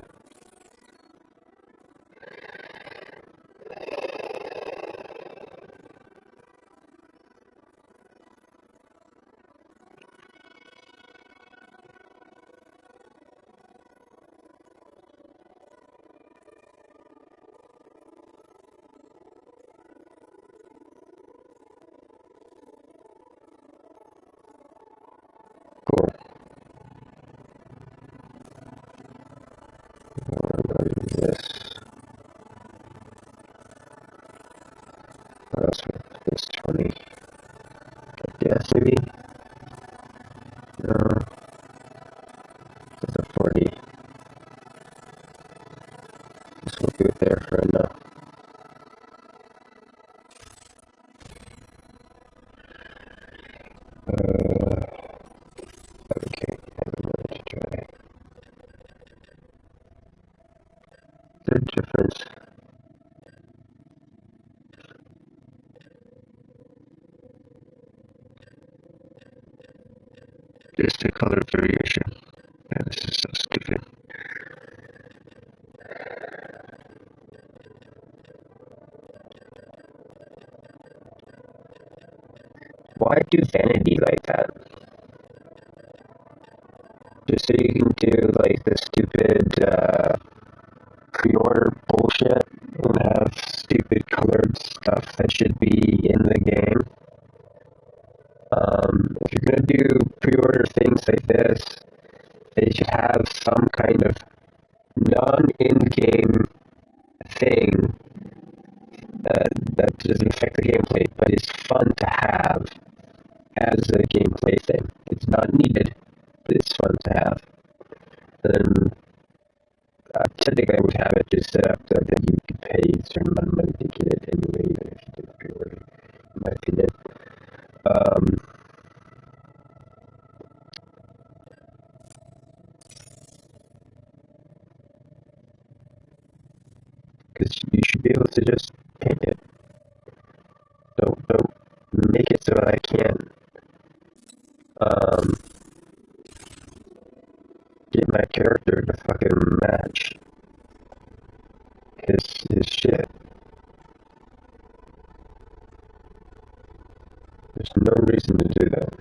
it's 20. Yes, maybe. No. It's a 40. This will do it there for right now. Okay, I have another to try. The difference. Just a color variation. Yeah, this is so stupid. Why do vanity like that? Just so you can do like the stupid pre-order bullshit and have stupid colored stuff that should be in the game. If you're gonna do pre-order things like this, they should have some kind of non-in-game thing that doesn't affect the gameplay, but is fun to have as a gameplay thing. It's not needed, but it's fun to have. Then technically I would have it just set up that you could pay a certain amount of money to get it anyway, even if you didn't pre-order, in my opinion. Because you should be able to just paint it. Don't make it so that I can't get my character to fucking match his shit. There's no reason to do that.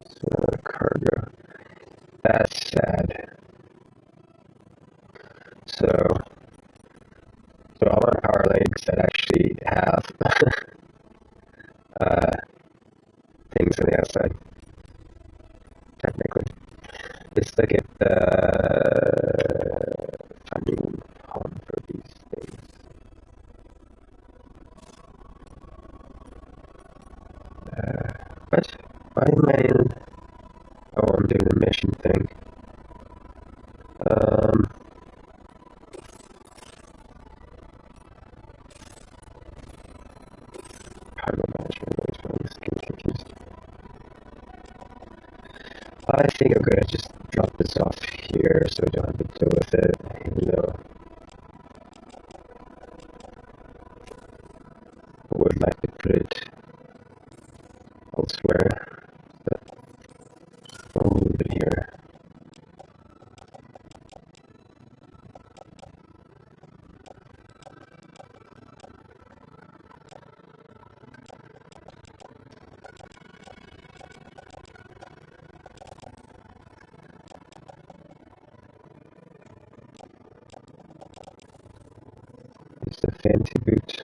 So, cargo. That's sad. So I want power legs that actually have things on the outside. Technically, let's look at the funding home for these things. What? Why am I in? Oh, I'm doing the mission thing. Cargo management. I'm just getting confused. I think I'm gonna just drop this off here so I don't have to deal with it, even though I would like to put it elsewhere. But I'll leave it here. It's a fancy boot.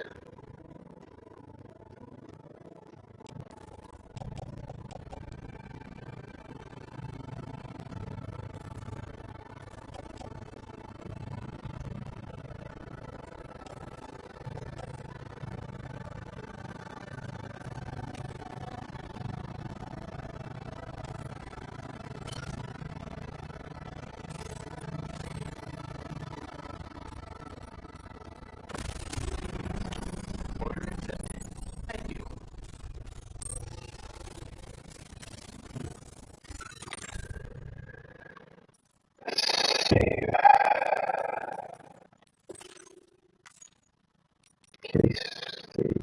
Save. Case they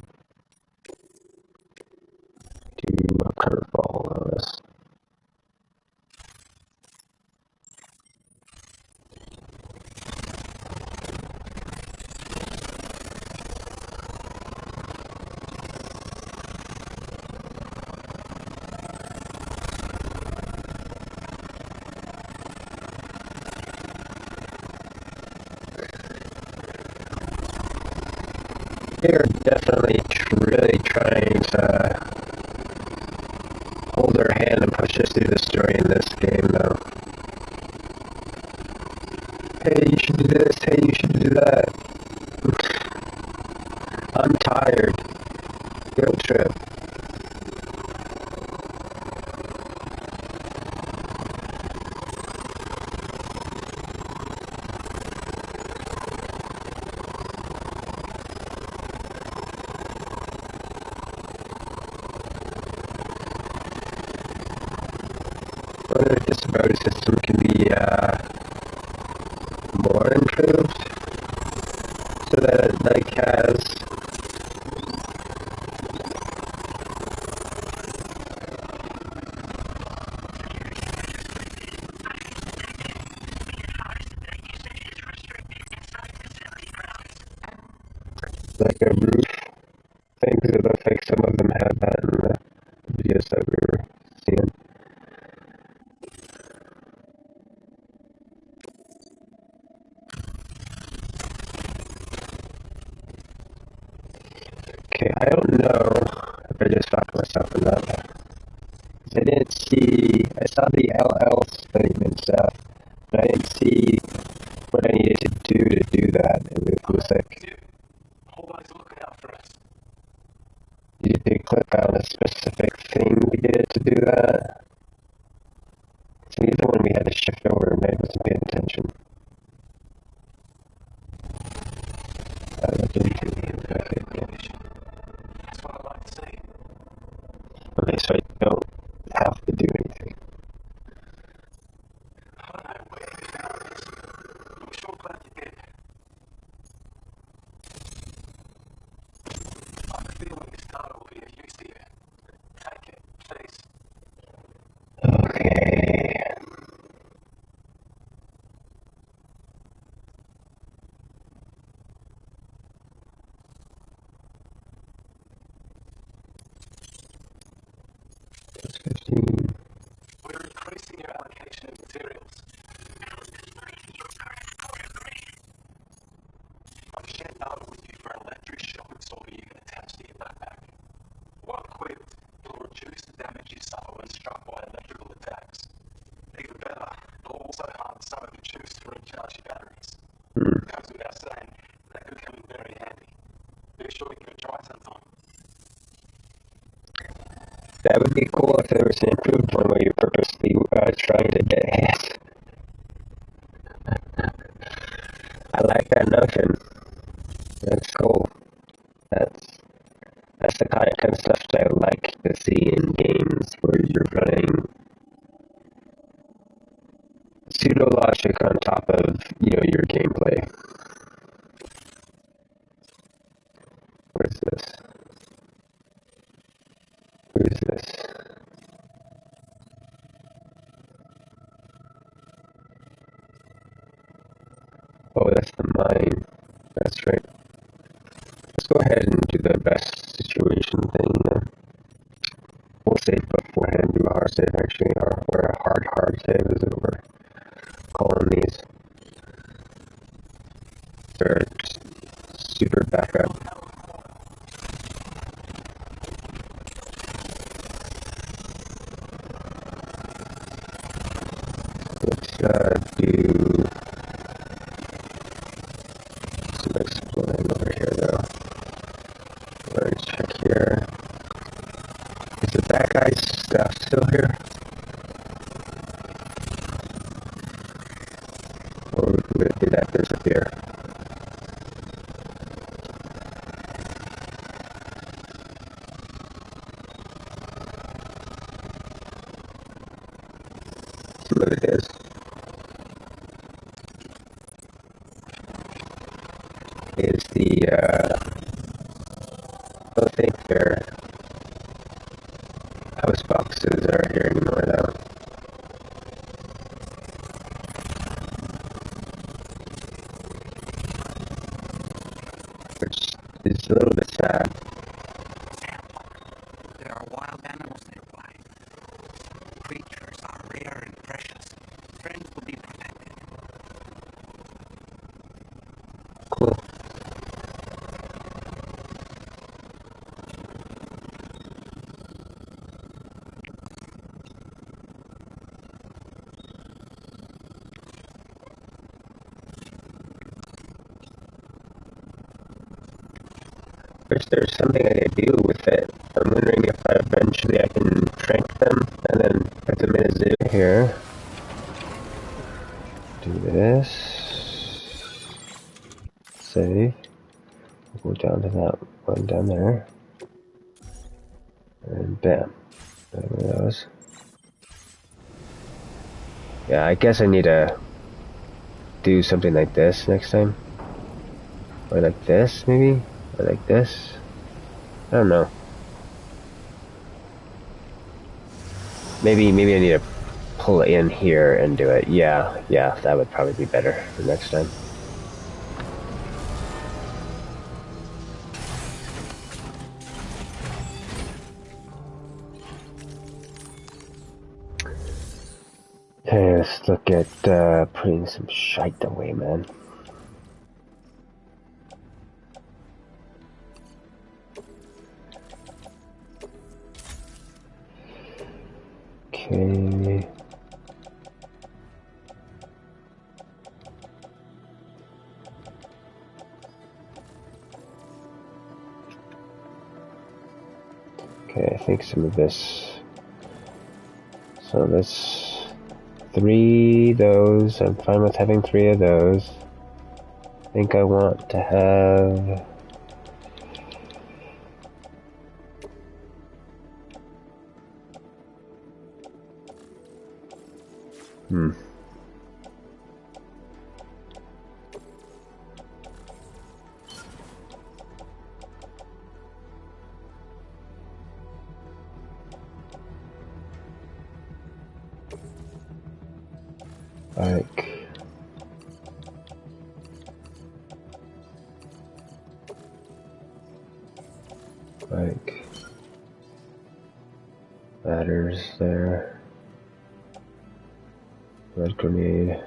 do a curveball on us. They're definitely really trying to hold our hand and push us through the story in this game, though. Hey, you should do this. Hey, you should do that. I'm tired. Guilt trip. Whether this road system can be more improved so that it like has like a roof thing, because it looks like some of them had that in the videos that we were seeing. Okay, I don't know if I just fucked myself in that. I didn't see, I saw the LL statement stuff, but I didn't see what I needed to do that. It was like, Always looking out for us. you had to click on a specific thing to get it to do that. So either one we had to shift over and I wasn't paying attention. Okay, cool. That's what I like to see. Okay, so I don't have to do anything. I don't know where you found this. I'm sure glad you did. I have a feeling this data will be of use to you. Take it, please. Okay. That's 15. We're increasing your allocation of materials. I've shared data with you for an electric shock absorber you can attach to your backpack. While equipped, it will reduce the damage you suffer when struck by electrical attacks. Even better, it will also harm some of the juice to recharge your batteries. It goes without saying, that could come in very handy. Be sure to give it a try sometime. That would be cool if there was an improved one where you're purposely trying to get hit. I like that notion. That's cool. That's the kind of stuff that I like to see in games where you're running pseudo logic on top of, your gameplay. What is this? Who is this? Oh, that's the mine. That's right. Let's go ahead and do the best situation thing. We'll save beforehand, do a hard save actually, or a hard save is what we're calling these. They're super backup. Let's do some exploring over here though. Let's check here. Is the bad guy's stuff still here? Or did that disappear? Look at this. Is the, I don't think their house boxes are here anymore though. Which is a little bit sad. There are wild animals nearby. Creatures are rare and precious. Friends will be protected. Cool. Is there something I could do with it? I'm wondering if eventually I can shrink them and then put them in a zoo. Here. Do this. Save. We'll go down to that one down there. And bam. One of those. Yeah, I guess I need to do something like this next time. Or like this, maybe? Or like this? I don't know. Maybe I need to pull it in here and do it. Yeah, that would probably be better for next time. Okay, let's look at putting some shite away, man. Okay. Okay, I think some of this. So let's 3 those. I'm fine with having 3 of those. I think I want to have. Like ladders there. Red grenade.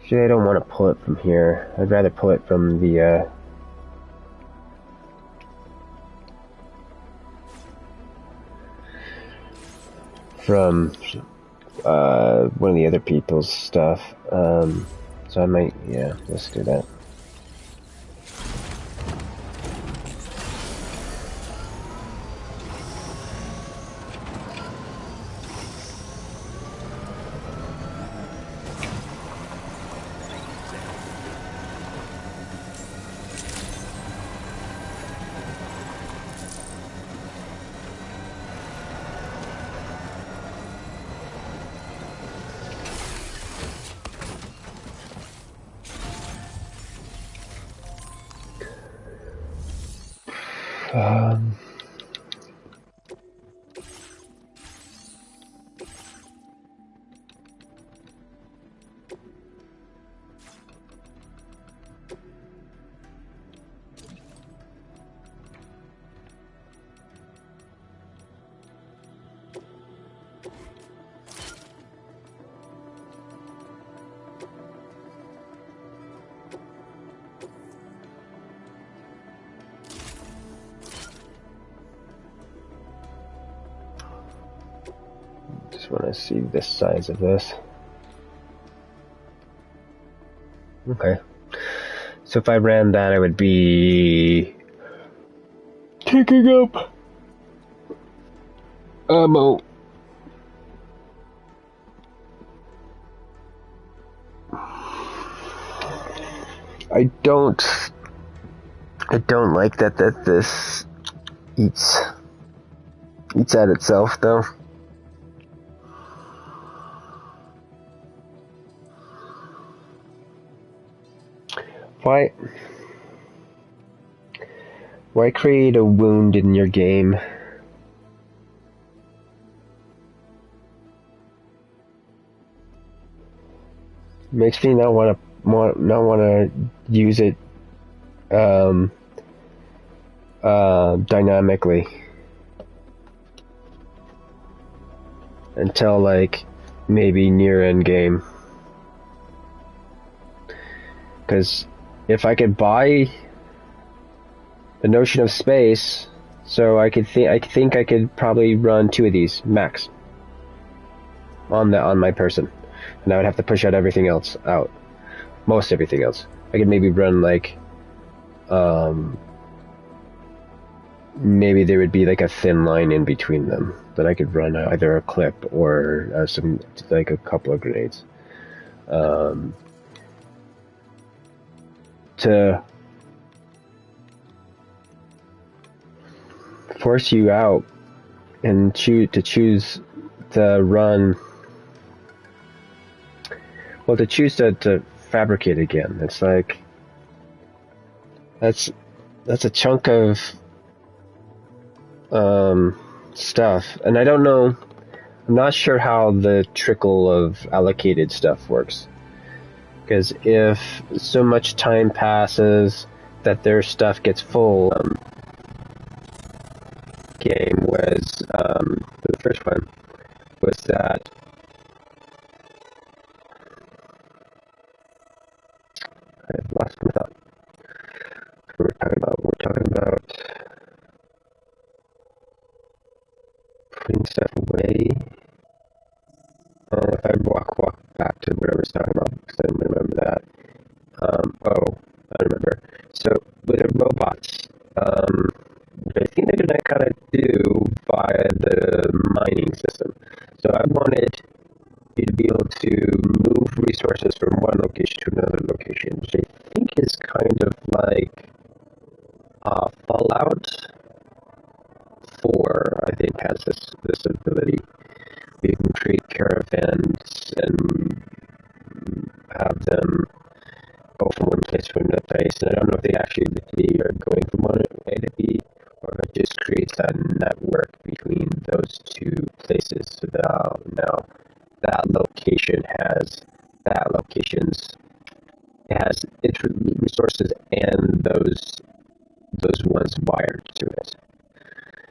Actually, I don't want to pull it from here. I'd rather pull it from the one of the other people's stuff. So I might, yeah, let's do that. Want to see the size of this. Okay. So if I ran that, I would be taking up ammo. I don't like that this eats at itself though. Why create a wound in your game? Makes me not want to use it dynamically until like maybe near end game. Because if I could buy the notion of space, so I think I could probably run 2 of these max on my person. and I would have to push out everything else out. Most everything else. I could maybe run like, maybe there would be like a thin line in between them that I could run either a clip or some, like a couple of grenades. To force you out and choose to run, well, to choose to fabricate again. It's like that's a chunk of stuff, and I don't know. I'm not sure how the trickle of allocated stuff works. Because if so much time passes that their stuff gets full, game was the first one was that I've lost my thought. We're talking about putting stuff away. If I walk back to what I was talking about, because I didn't remember that. I remember. So with the robots, I think they're gonna kind of do via the mining system. So I wanted you to be able to move resources from one location to another location, which I think is kind of like Fallout 4. I think has this ability. You can create caravans and have them go from one place to another place, and I don't know if they actually are going from one A to B, or if it just creates a network between those two places. So that now that location has its resources and those ones wired to it.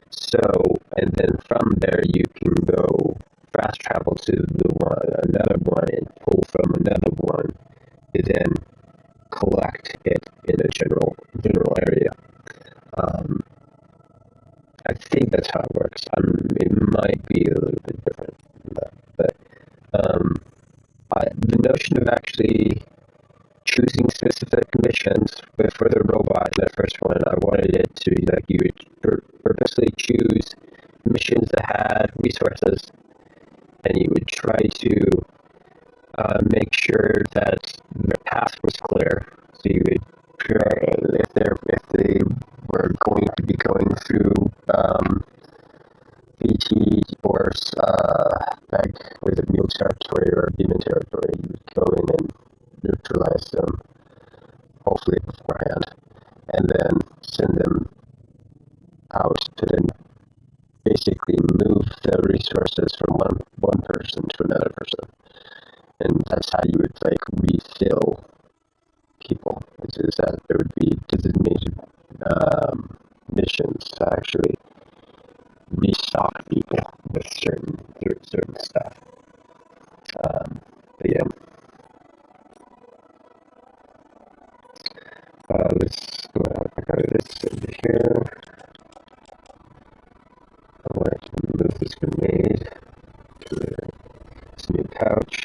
So, and then from there you can go fast travel to another one and pull from another one to then collect it in a general area. I think that's how it works. It might be a little bit different than that, but the notion of actually choosing specific missions for the robot in the first one, I wanted it to be like you would purposely choose missions that had resources, and you would try to make sure that the path was clear. So you would, if they were going to be going through BT or with a mule territory or a demon territory, you would go in and neutralize them, hopefully beforehand, and then send them out to then basically move the resources from one person to another person. And that's how you would like refill people. Is that there would be designated missions to actually restock people with certain stuff. But yeah, let's go back out of this over here. I want to move this grenade to this new pouch.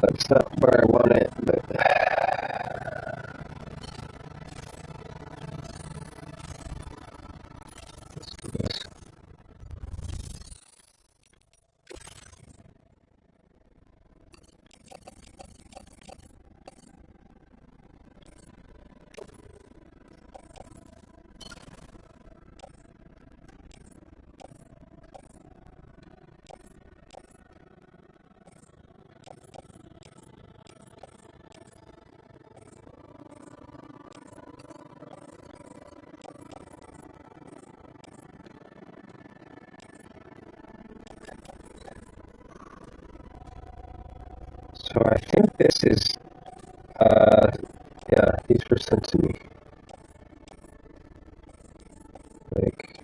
That's not where I want it, but let's do this. So I think this is, yeah, these were sent to me. Like,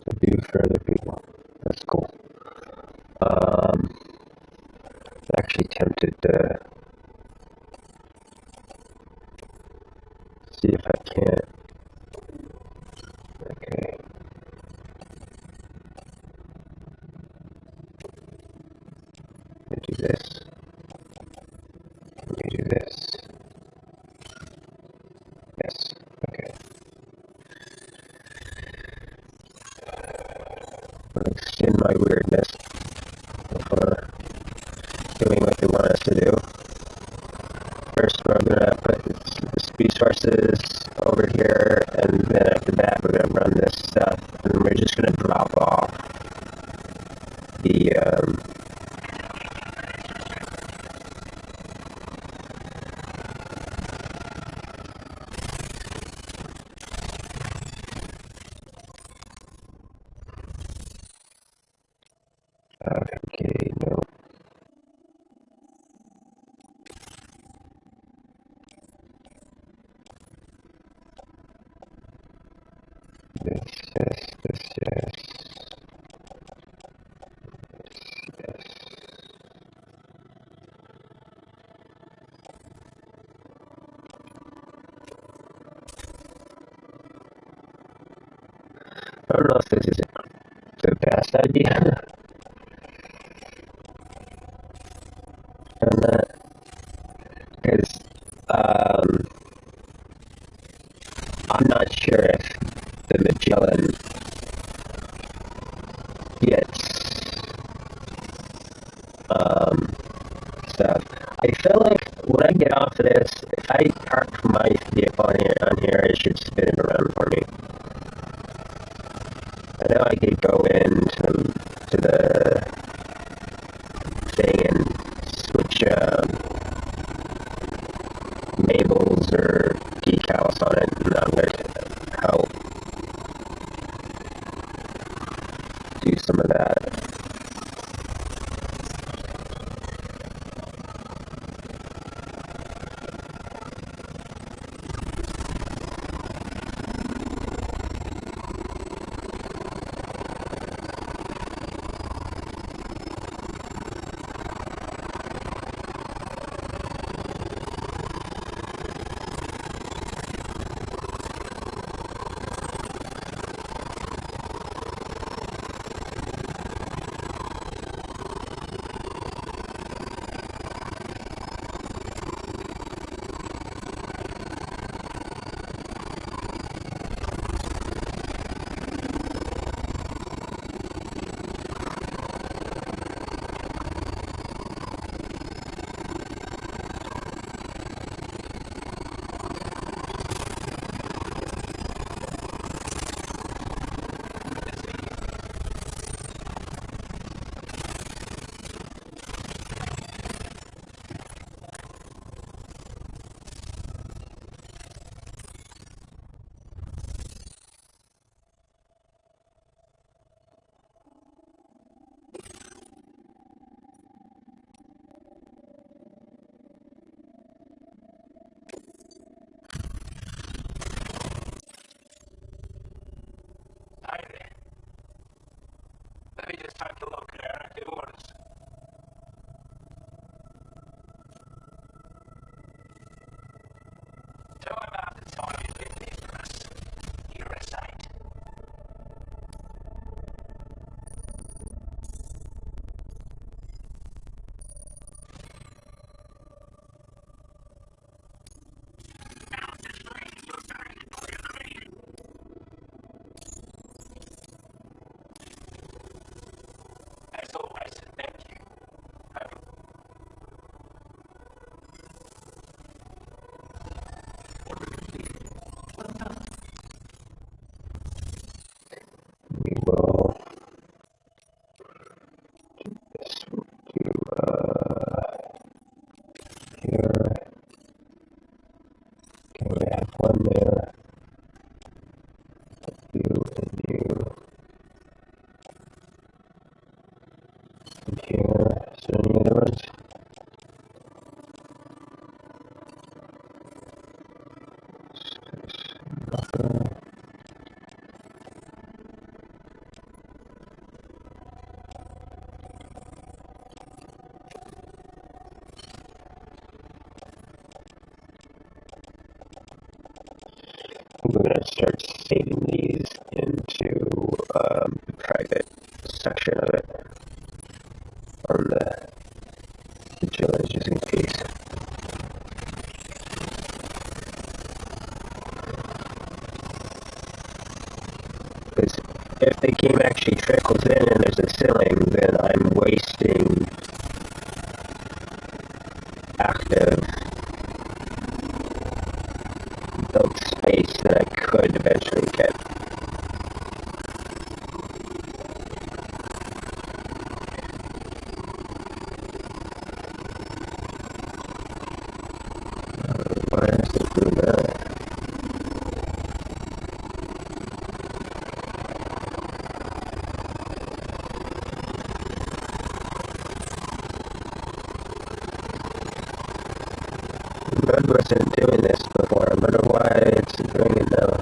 to do for other people. That's cool. I'm actually tempted to see if I can't. Okay. Let me do this. Let me do this. Yes. Okay. I'm gonna extend my weirdness before doing what they want us to do. First, we're gonna put the resources over here, and then after that, we're gonna run this stuff, and we're just gonna drop off the okay, no. Yes. I don't know if this is the best idea on that, because I'm not sure if the Magellan gets stuff. I feel like when I get off of this, if I park my vehicle on here, it should spin it around for me. I know I could go to the thing and switch labels or decals on it, and I'm going to help do some of that. Hi there. Let me just take a look at our active orders. Time after time you've been there for us. You're a saint. I'm gonna start saving these into the private section of it on the vigilance just in case. Because if the game actually trickles in and there's a ceiling, then I'm wasting active built space that I could eventually get. Why is it doing that? Red wasn't doing this before. I wonder why it's doing it now.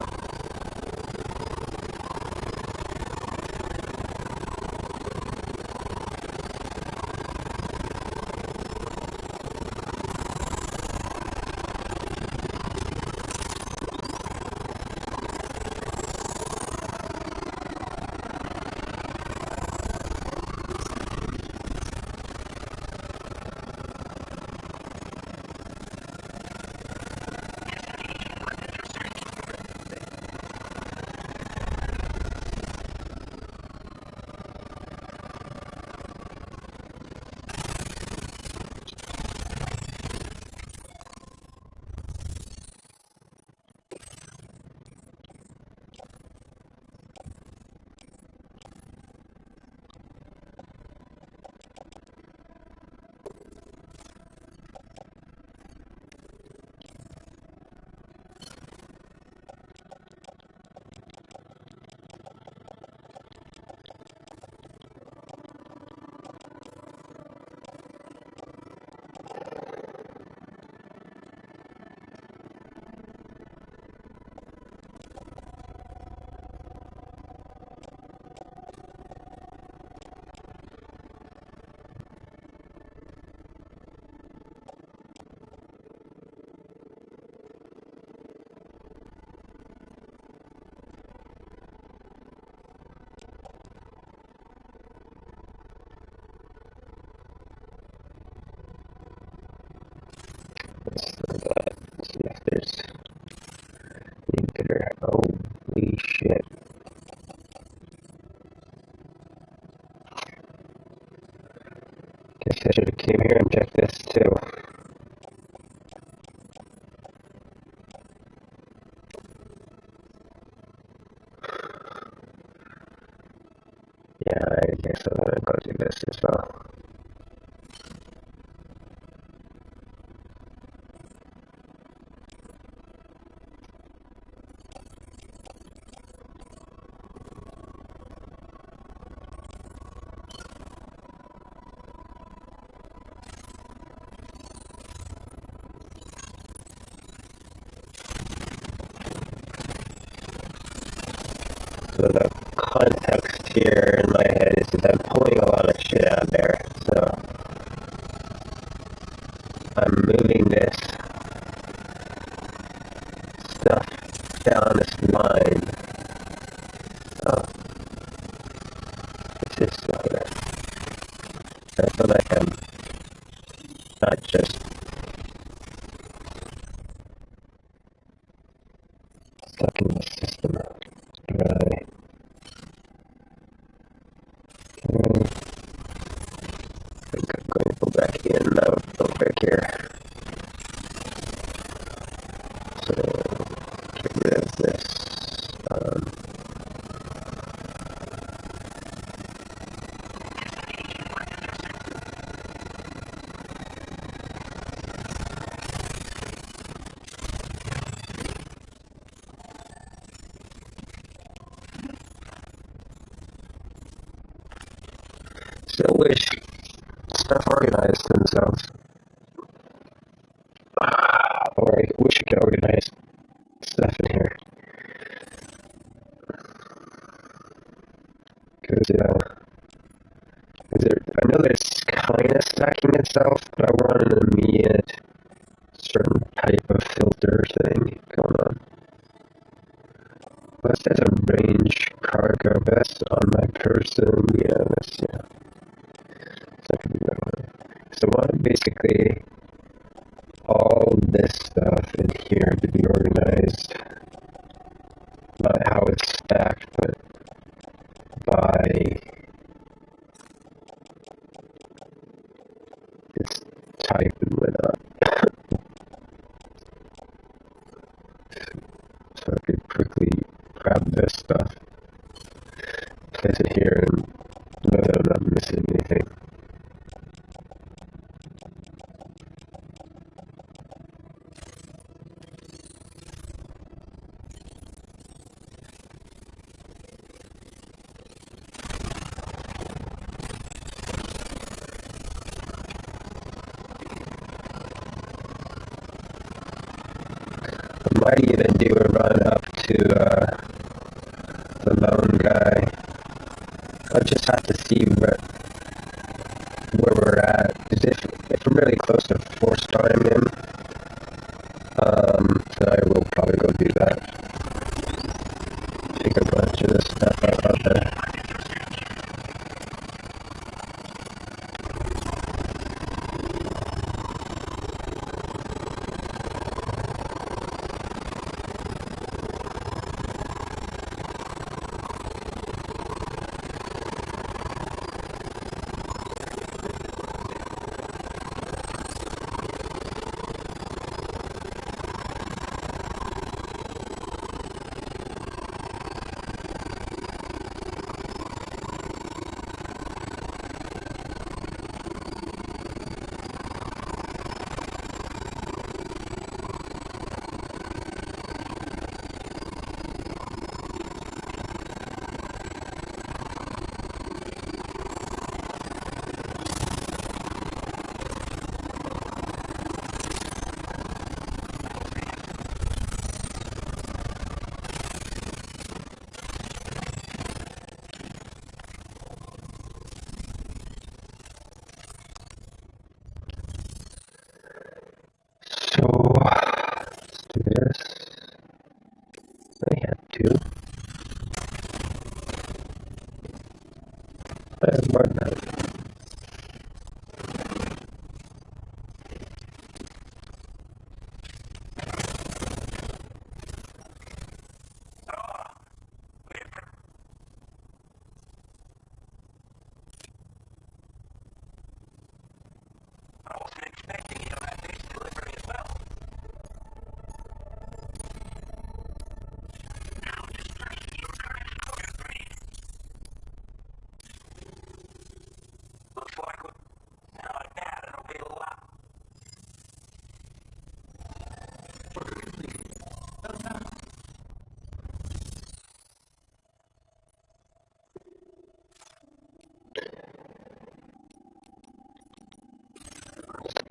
See if there's any better. Holy shit. Guess I should have came here and checked this too. Yeah, I guess I'm gonna go do this as well. So the context here in my head is that I'm pulling a lot of shit out there. So I'm moving this stuff down this line. Oh, it's this stuff here. I feel like I'm not just stuck in the system. Right. I think I'm going to go back in now, go back here. So, get rid of this. Still wish stuff organized themselves. Or I wish I could organize stuff in here. Because, I know that it's kind of stacking itself, but I want an immediate certain type of filter thing going on. Unless there's a range cargo vest on my person, yeah, that's, yeah. That could be that one. So I want basically all this stuff in here to be organized. Not how it's stacked, but by its type and whatnot. So I could quickly grab this stuff, place it here, and know that I'm not missing anything. I might even do a run up to the lone guy. I'll just have to see where we're at. 'Cause if I'm really close to force time him, then I will probably go do that. Take a bunch of this stuff out there. So, let's do this. I have two. I have more than that. I wasn't expecting you to have this delivery as well. Looks like like that, it'll be a lot.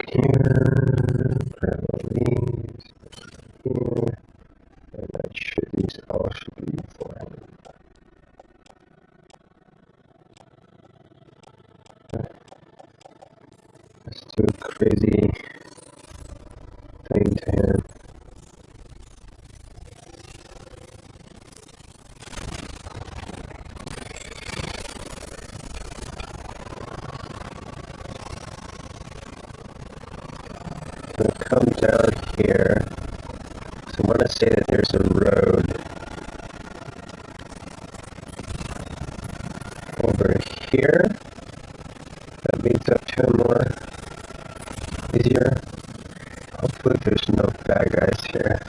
Here, grab all these. Here, and these all should be for him. Let's do a crazy thing to him. So come down here. So I want to say that there's a road over here that leads up to him more easier. Hopefully there's no bad guys here.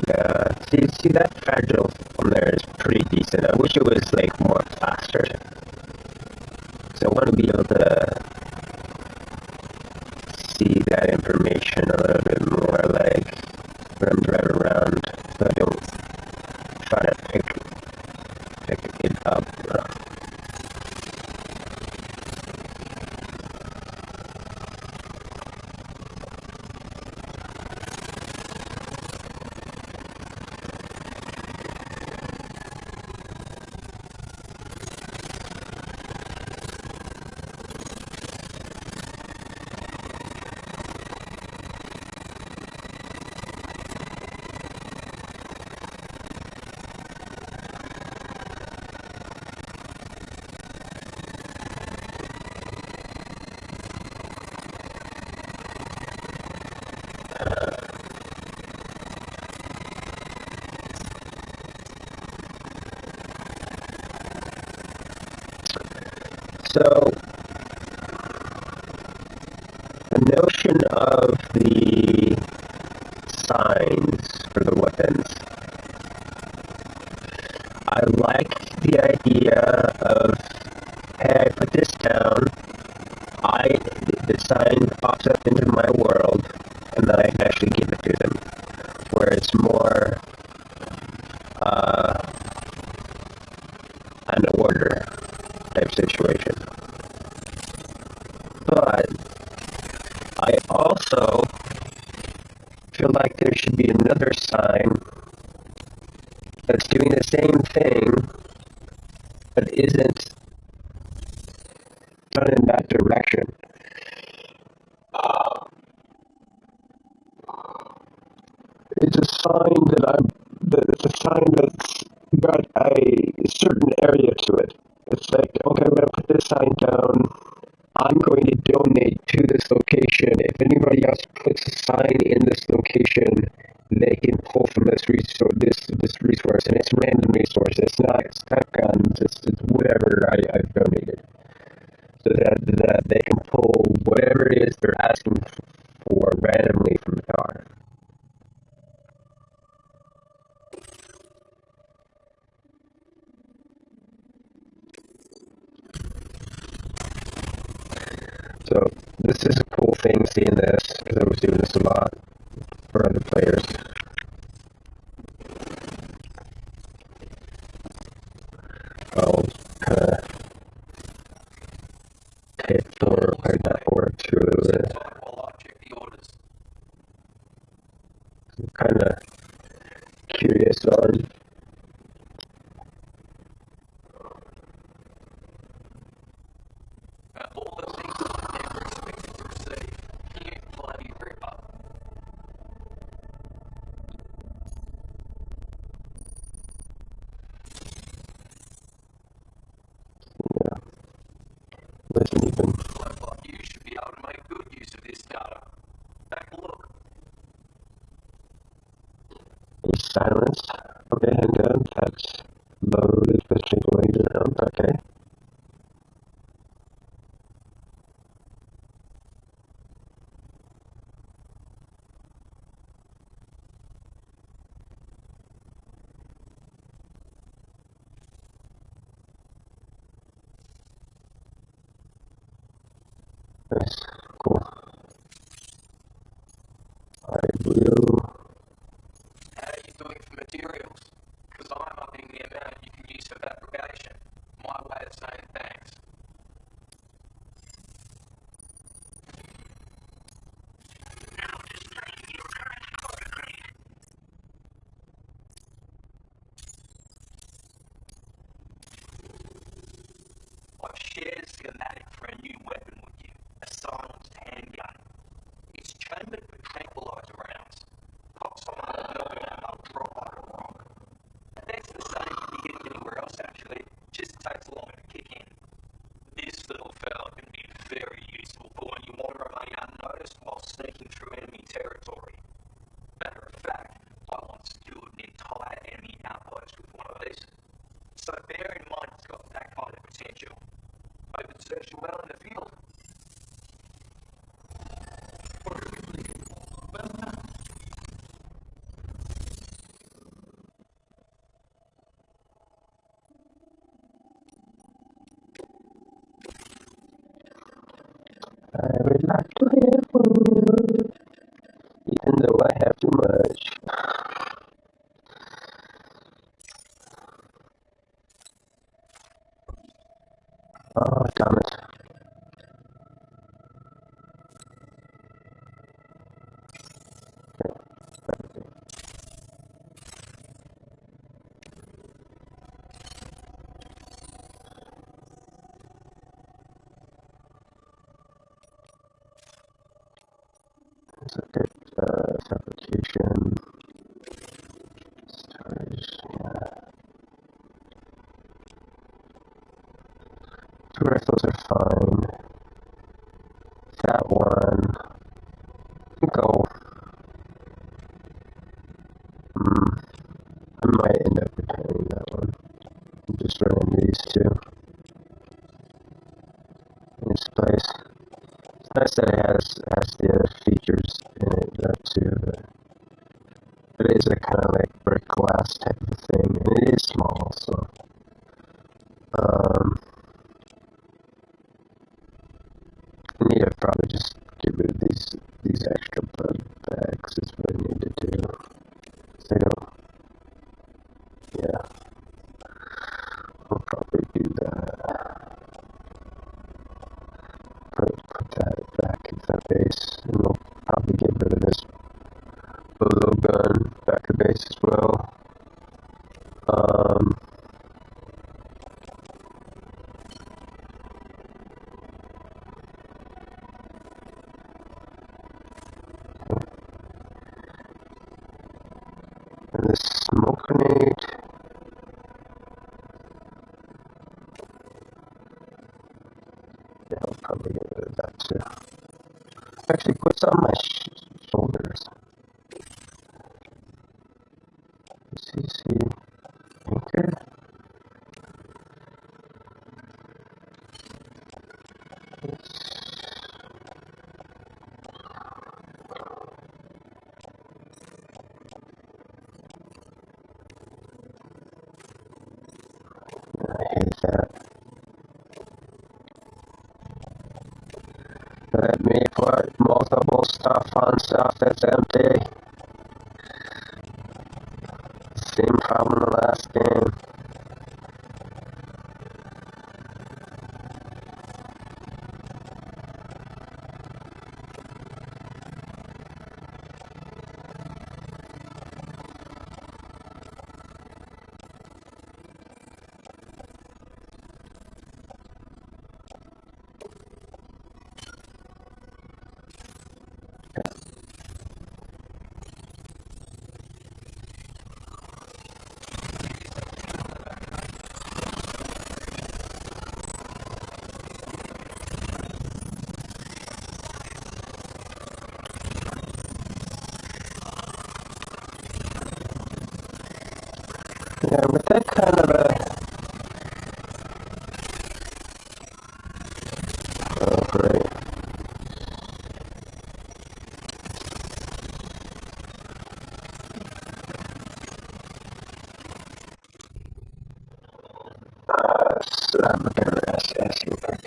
Yeah, see that fragile on there is pretty decent. I wish it was like more plastered. So I want to be able to see that information a little bit more, like when I'm driving around, so I don't try to pick it up. So, the notion of the signs for the weapons. I like the idea of, hey, I put this down, the sign pops up into my world, and then I can actually give it to them. Where it's more an order type situation. But I also feel like there should be another sign that's doing the same thing, but isn't done in that direction. It's a sign it's a sign that's got a certain area to it. It's like, okay, I'm going to put this sign down. I'm going to donate to this location. If anybody else puts a sign in this location, they can pull from this resource. This resource, and it's a random resource. It's not guns. It's whatever I've donated, so that they can pull whatever it is they're asking for randomly from the car. So this is a cool thing, seeing this, because I was doing this a lot for other players. I'll kind of take for, or not forward to a little bit. I'm kind of curious on All the things that I never expected to receive. You bloody ripper. yeah, wasn't even Bloke like you should be able to make good use of this data. Take a look. a silence. Okay, handgun, text, load, fishing laser, okay. Nice, cool. I will. How are you doing for materials? Because I'm upping the amount you can use for fabrication. My way of saying thanks. I've shared a schematic for a new weapon with you, a silenced handgun. It's chambered with tranquilizer rounds. Pops on a building and they'll drop like a rock. That's the same you get anywhere else actually, just takes longer to kick in. This little fella can be very useful for when you want to remain unnoticed while sneaking through enemy territory. Matter of fact, I once secured an entire enemy outpost with one of these. So bear in mind it's got that kind of potential. Hope it serves you well in the field. I would like to have food, even though I have too much. Oh, damn it. It's okay. Fabrication. Storage. Yeah. Two rifles are fine. That one. I think I might end up repairing that one. I'm just running these two. It is a kind of like brick glass type of thing, and it is small, so I need to probably just get rid of these extra bud bags is what I need to do. So I don't, yeah, I'll probably do that. Put that back in that base, and we'll probably get rid of this Bolo gun back to base as well. And this smoke grenade. Yeah, I'll probably get rid of that too. Actually, puts on my shoulders. CC anchor. I hate that. Let me put multiple stuff on stuff that's empty. Same problem in the last game. Yeah, with that kind of a... Oh, great. So I'm gonna ASHLER.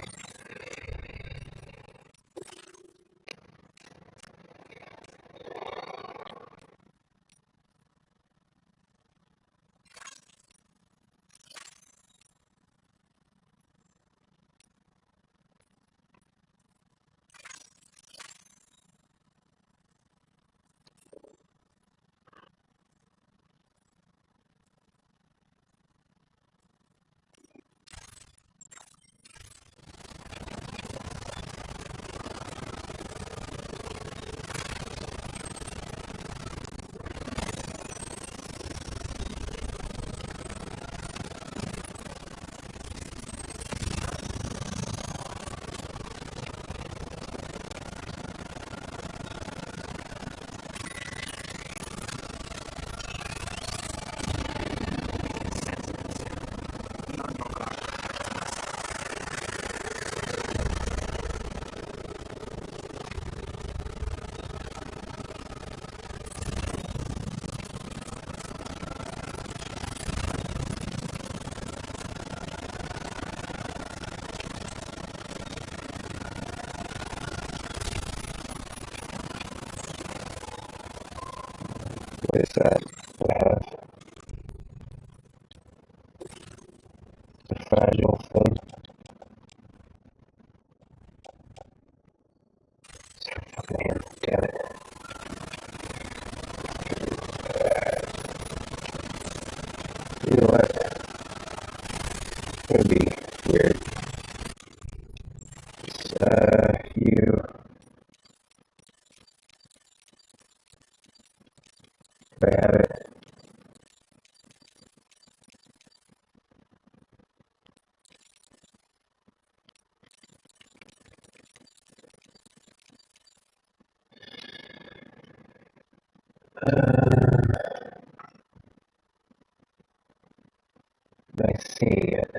What is that? I have a fragile thing. Man, damn it. You know what? It's gonna be weird. You... I have it. I see it.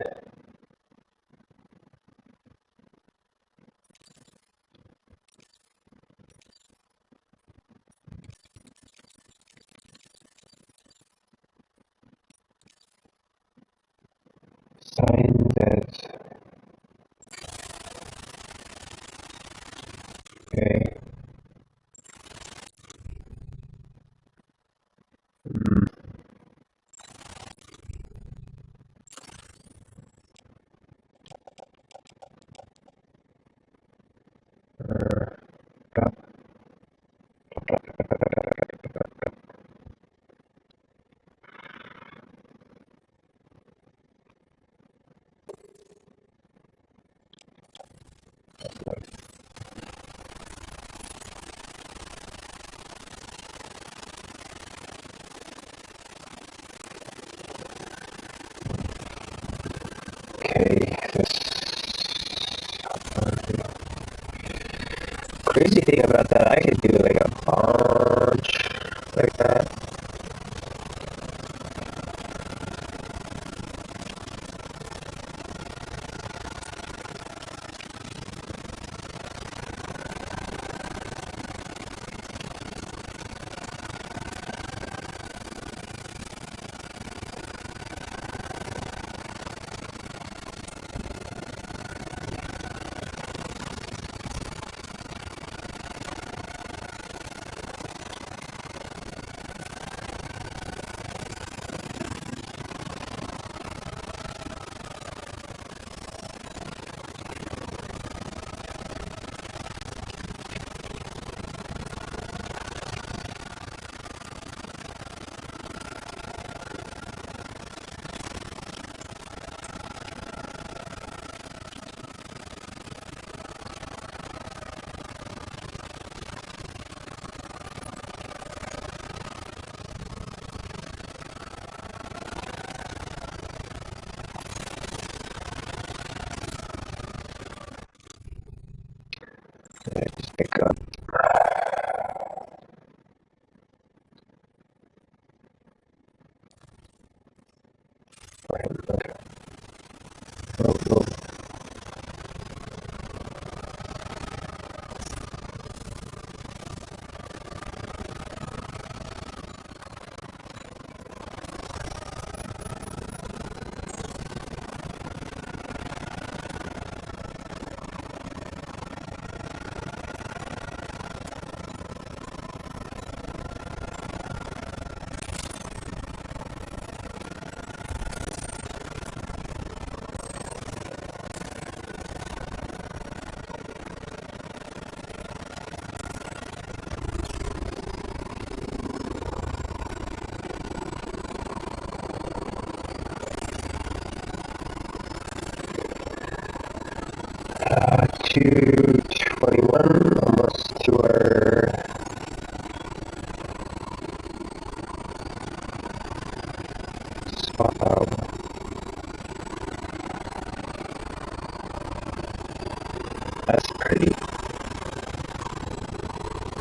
crazy thing about that, I could do like a bunch like that. Just pick up. Okay. Oh. Uh, 221, almost to our spot. That's pretty.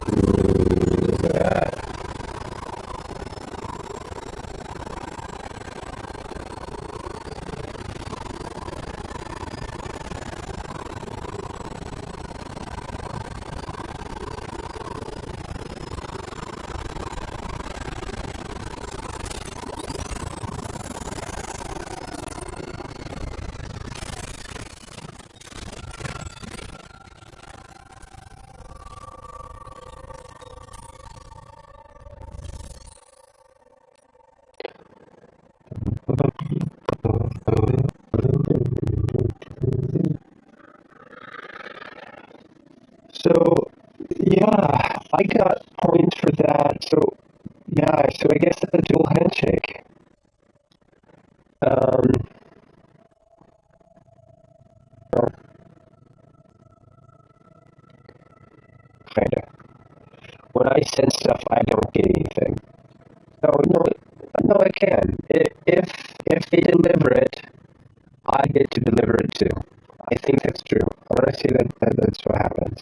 Look at that. So, yeah, I got points for that. So, yeah, so I guess that's a dual handshake. Well, kinda. When I send stuff, I don't get anything. No, I can. If they deliver it, I get to deliver it too. I think that's true. I want to say that's what happens.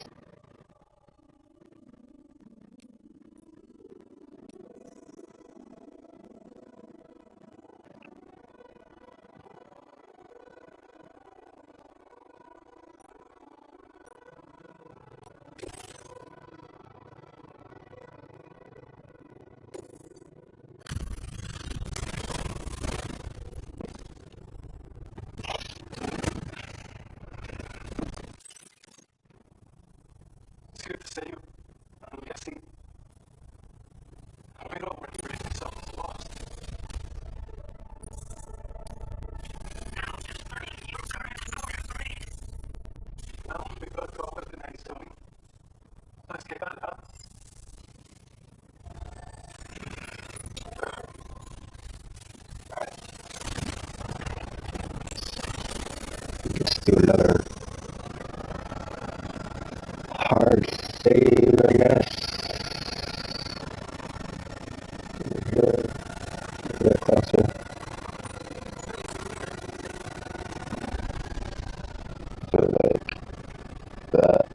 It's good to see you. I'm guessing we'd already written ourselves lost. Well, we both got what the night's doing. Let's get that up. Let's do another hard save, I guess. A bit closer. So like that.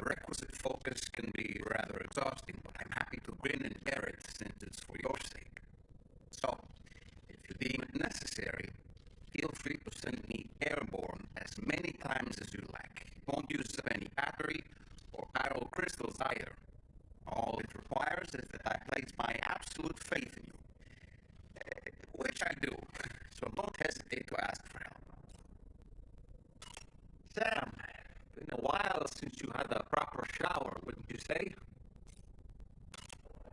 requisite focus can be rather exhausting, but I'm happy to grin and bear it since it's for your sake. So, if you deem it necessary, feel free to send me airborne as many times as you like. It won't use up any battery or chiral crystals either. All it requires is that I place my absolute faith in you. Which I do, so don't hesitate to ask for help. Sam, been a while since you had a proper shower, wouldn't you say?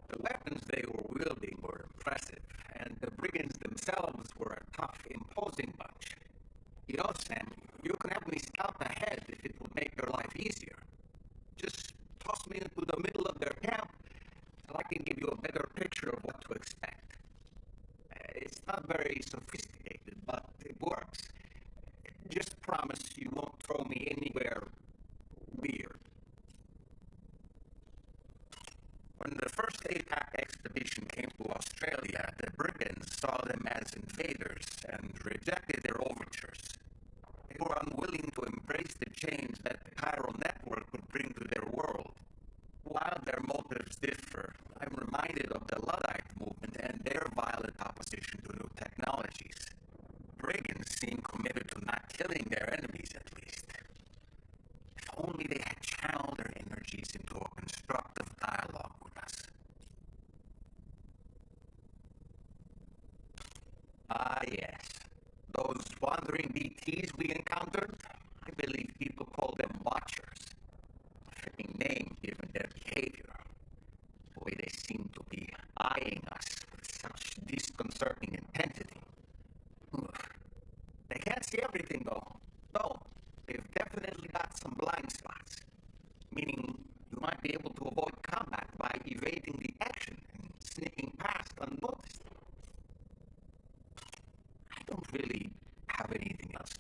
The weapons they were wielding were impressive, and the brigands themselves were a tough, imposing bunch. You know, Sam, you can have me scout ahead if it would make your life easier. Just toss me into the middle of their camp, and I can give you a better picture of what to expect. It's not very sophisticated, but it works. Just promise you won't throw me anywhere weird. When the first APAC expedition came to Australia, the brigands saw them as invaders and rejected their overtures. They were unwilling to embrace the change that the chiral network would bring to their world. While their motives differ, I'm reminded of the Luddite movement and their violent opposition to new technologies. Brigands seem committed to not killing their enemies, at least. If only they had channeled their energies into a constructive dialogue with us. Ah, yes. Those wandering BTs we encountered, I believe people call them Watchers. A fitting name given their behavior. The way they seem to be eyeing us with such disconcerting intensity. They can't see everything, though. No, they've definitely got some blind spots. Meaning you might be able to avoid combat by evading the action and sneaking past unnoticed. I don't really have anything else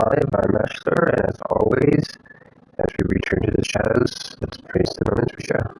Alive, I'm ASHLER, and as always, as we return to the shadows, let's praise the moments we share.